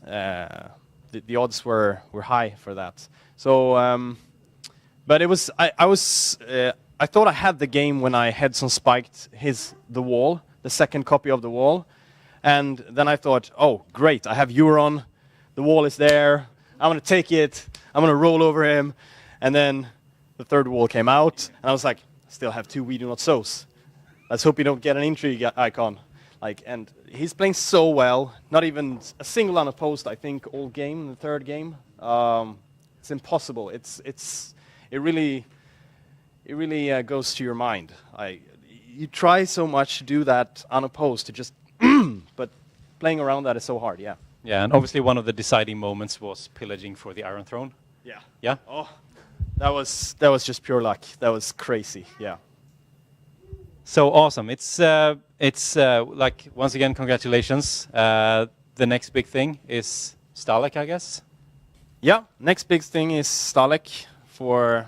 the odds were high for that. So, but it was I thought I had the game when I heads on spiked the wall, the second copy of the wall, and then I thought, oh great, I have Euron, the wall is there, I'm gonna take it, I'm gonna roll over him, and then the third wall came out, and I was like, I still have 2 We Do Not Sows. Let's hope you don't get an intrigue icon. Like, and he's playing so well, not even a single unopposed, I think, all game in the third game. It's impossible. It really goes to your mind. You try so much to do that unopposed, to just, but playing around that is so hard. Yeah. Yeah, and obviously one of the deciding moments was pillaging for the Iron Throne. Yeah. Yeah. Oh, that was just pure luck. That was crazy. Yeah. So awesome! It's like once again, congratulations. The next big thing is Stalek, I guess. Yeah. Next big thing is Stalek for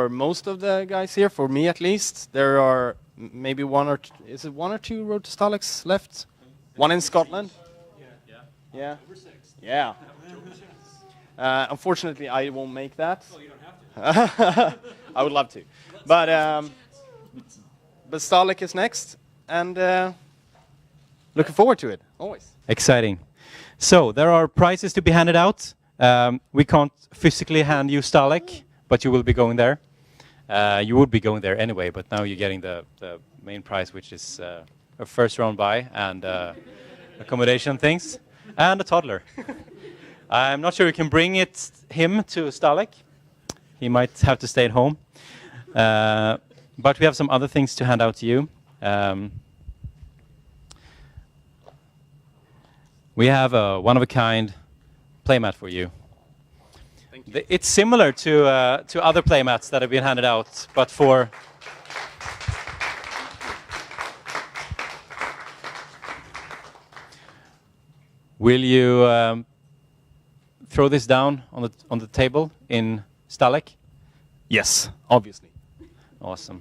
most of the guys here. For me, at least, there are maybe one or two Road to Staleks left. One in Scotland. Yeah. Yeah. Unfortunately, I won't make that. Well, you don't have to. I would love to, but Stalek is next, and looking forward to it, always. Exciting. So there are prizes to be handed out. We can't physically hand you Stalek, but you will be going there. You would be going there anyway, but now you're getting the main prize, which is a first round buy and accommodation things, and a toddler. I'm not sure you can bring him to Stalek. He might have to stay at home. But we have some other things to hand out to you. We have a one-of-a-kind playmat for you. Thank you. It's similar to other playmats that have been handed out, but for... Will you throw this down on the table in Stalek? Yes, obviously. Awesome.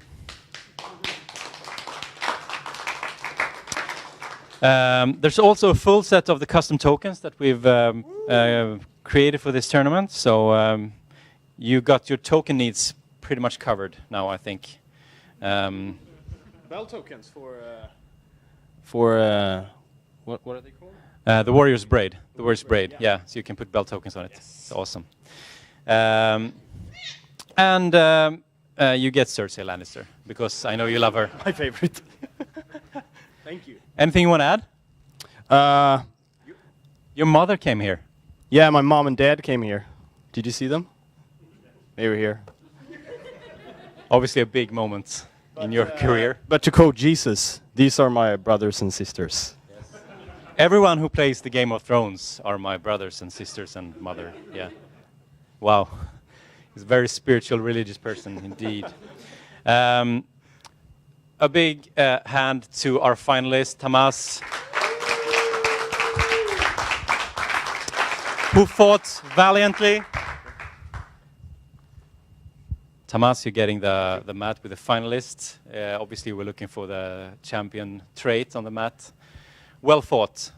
There's also a full set of the custom tokens that we've created for this tournament. So you got your token needs pretty much covered now, I think. Bell tokens for what are they called? The Warrior's Braid. The Warrior's Braid, yeah. So you can put bell tokens on it. Yes. It's awesome. And you get Cersei Lannister, because I know you love her. My favorite. Thank you. Anything you want to add? Your mother came here. Yeah, my mom and dad came here. Did you see them? They were here. Obviously a big moment in your career. But to quote Jesus, these are my brothers and sisters. Everyone who plays the Game of Thrones are my brothers and sisters and mother. Yeah. Wow. He's a very spiritual, religious person indeed. A big hand to our finalist, Tamas, who fought valiantly. Tamas, you're getting the mat with the finalists. Obviously, we're looking for the champion trait on the mat. Well fought.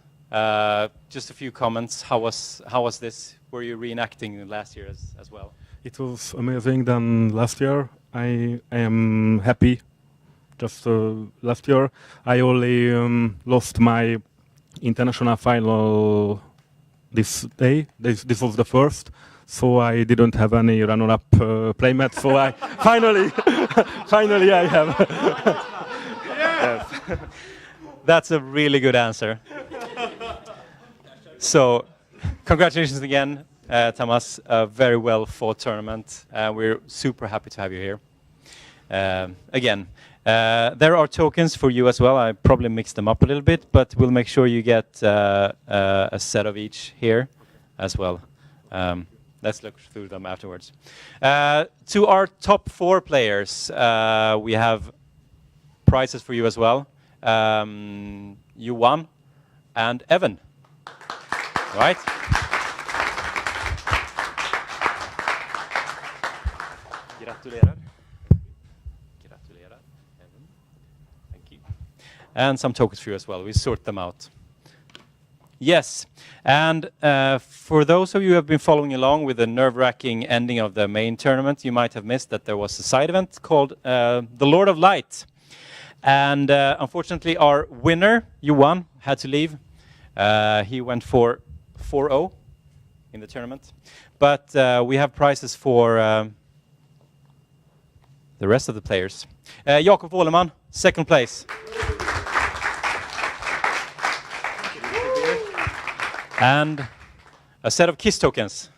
Just a few comments. How was this? Were you reenacting last year as well? It was amazing than last year. I am happy. Just last year, I only lost my international final this day. This was the first, so I didn't have any runner-up playmat. So I finally I have. Yes. That's a really good answer. So, congratulations again, Tamas. A very well fought tournament. We're super happy to have you here. Again, there are tokens for you as well. I probably mixed them up a little bit, but we'll make sure you get a set of each here as well. Let's look through them afterwards. To our top 4 players, we have prizes for you as well. Johan and Evan. Right? Gratulerar. Gratulerar, Evan. Thank you. And some tokens for you as well. We sort them out. Yes, and for those of you who have been following along with the nerve-wracking ending of the main tournament, you might have missed that there was a side event called the Lord of Light. And unfortunately, our winner, Johan, had to leave. He went for 4-0 in the tournament. But we have prizes for the rest of the players. Jakob Wåleman, second place. And a set of KISS tokens.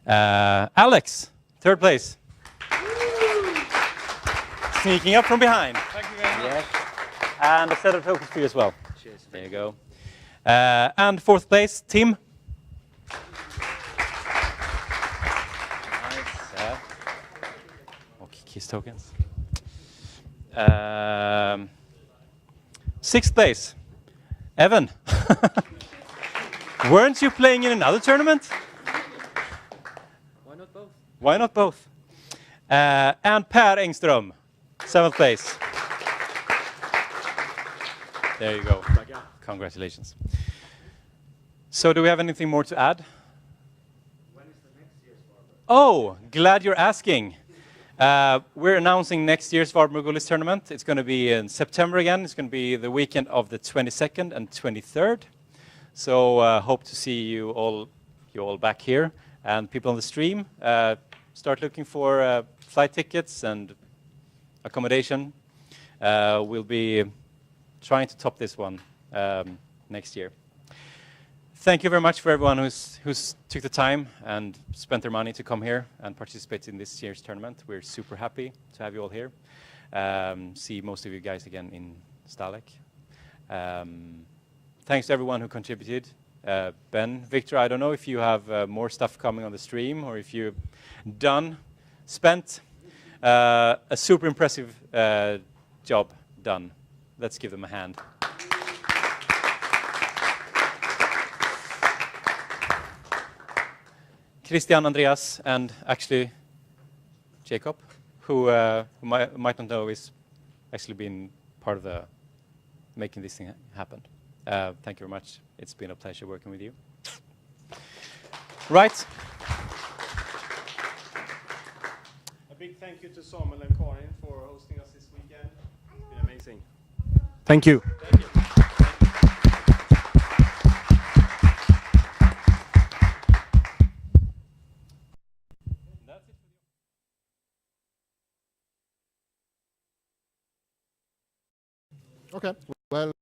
Alex, third place. Sneaking up from behind. Thank you very much. Yes. And a set of tokens for you as well. Cheers. There you go. And fourth place, Tim. Nice. Okay, KISS tokens. Sixth place, Evan. Weren't you playing in another tournament? Why not both? Why not both? And Per Engström, seventh place. There you go. Congratulations. So do we have anything more to add? When is the next year's Varberg? Oh, glad you're asking. We're announcing next year's Morghulis tournament. It's going to be in September again. It's going to be the weekend of the 22nd and 23rd. So hope to see you all back here. And people on the stream, start looking for flight tickets and accommodation. We'll be trying to top this one next year. Thank you very much for everyone who's took the time and spent their money to come here and participate in this year's tournament. We're super happy to have you all here. See most of you guys again in Stalek. Thanks to everyone who contributed. Ben, Victor, I don't know if you have more stuff coming on the stream or if you've spent a super impressive job done. Let's give them a hand. Christian, Andreas, and actually Jacob, who might not know is actually been part of the making this thing happen. Thank you very much. It's been a pleasure working with you. Right. A big thank you to Samuel and Karin for hosting us this weekend. It's been amazing. Thank you. Thank you. Okay. Well.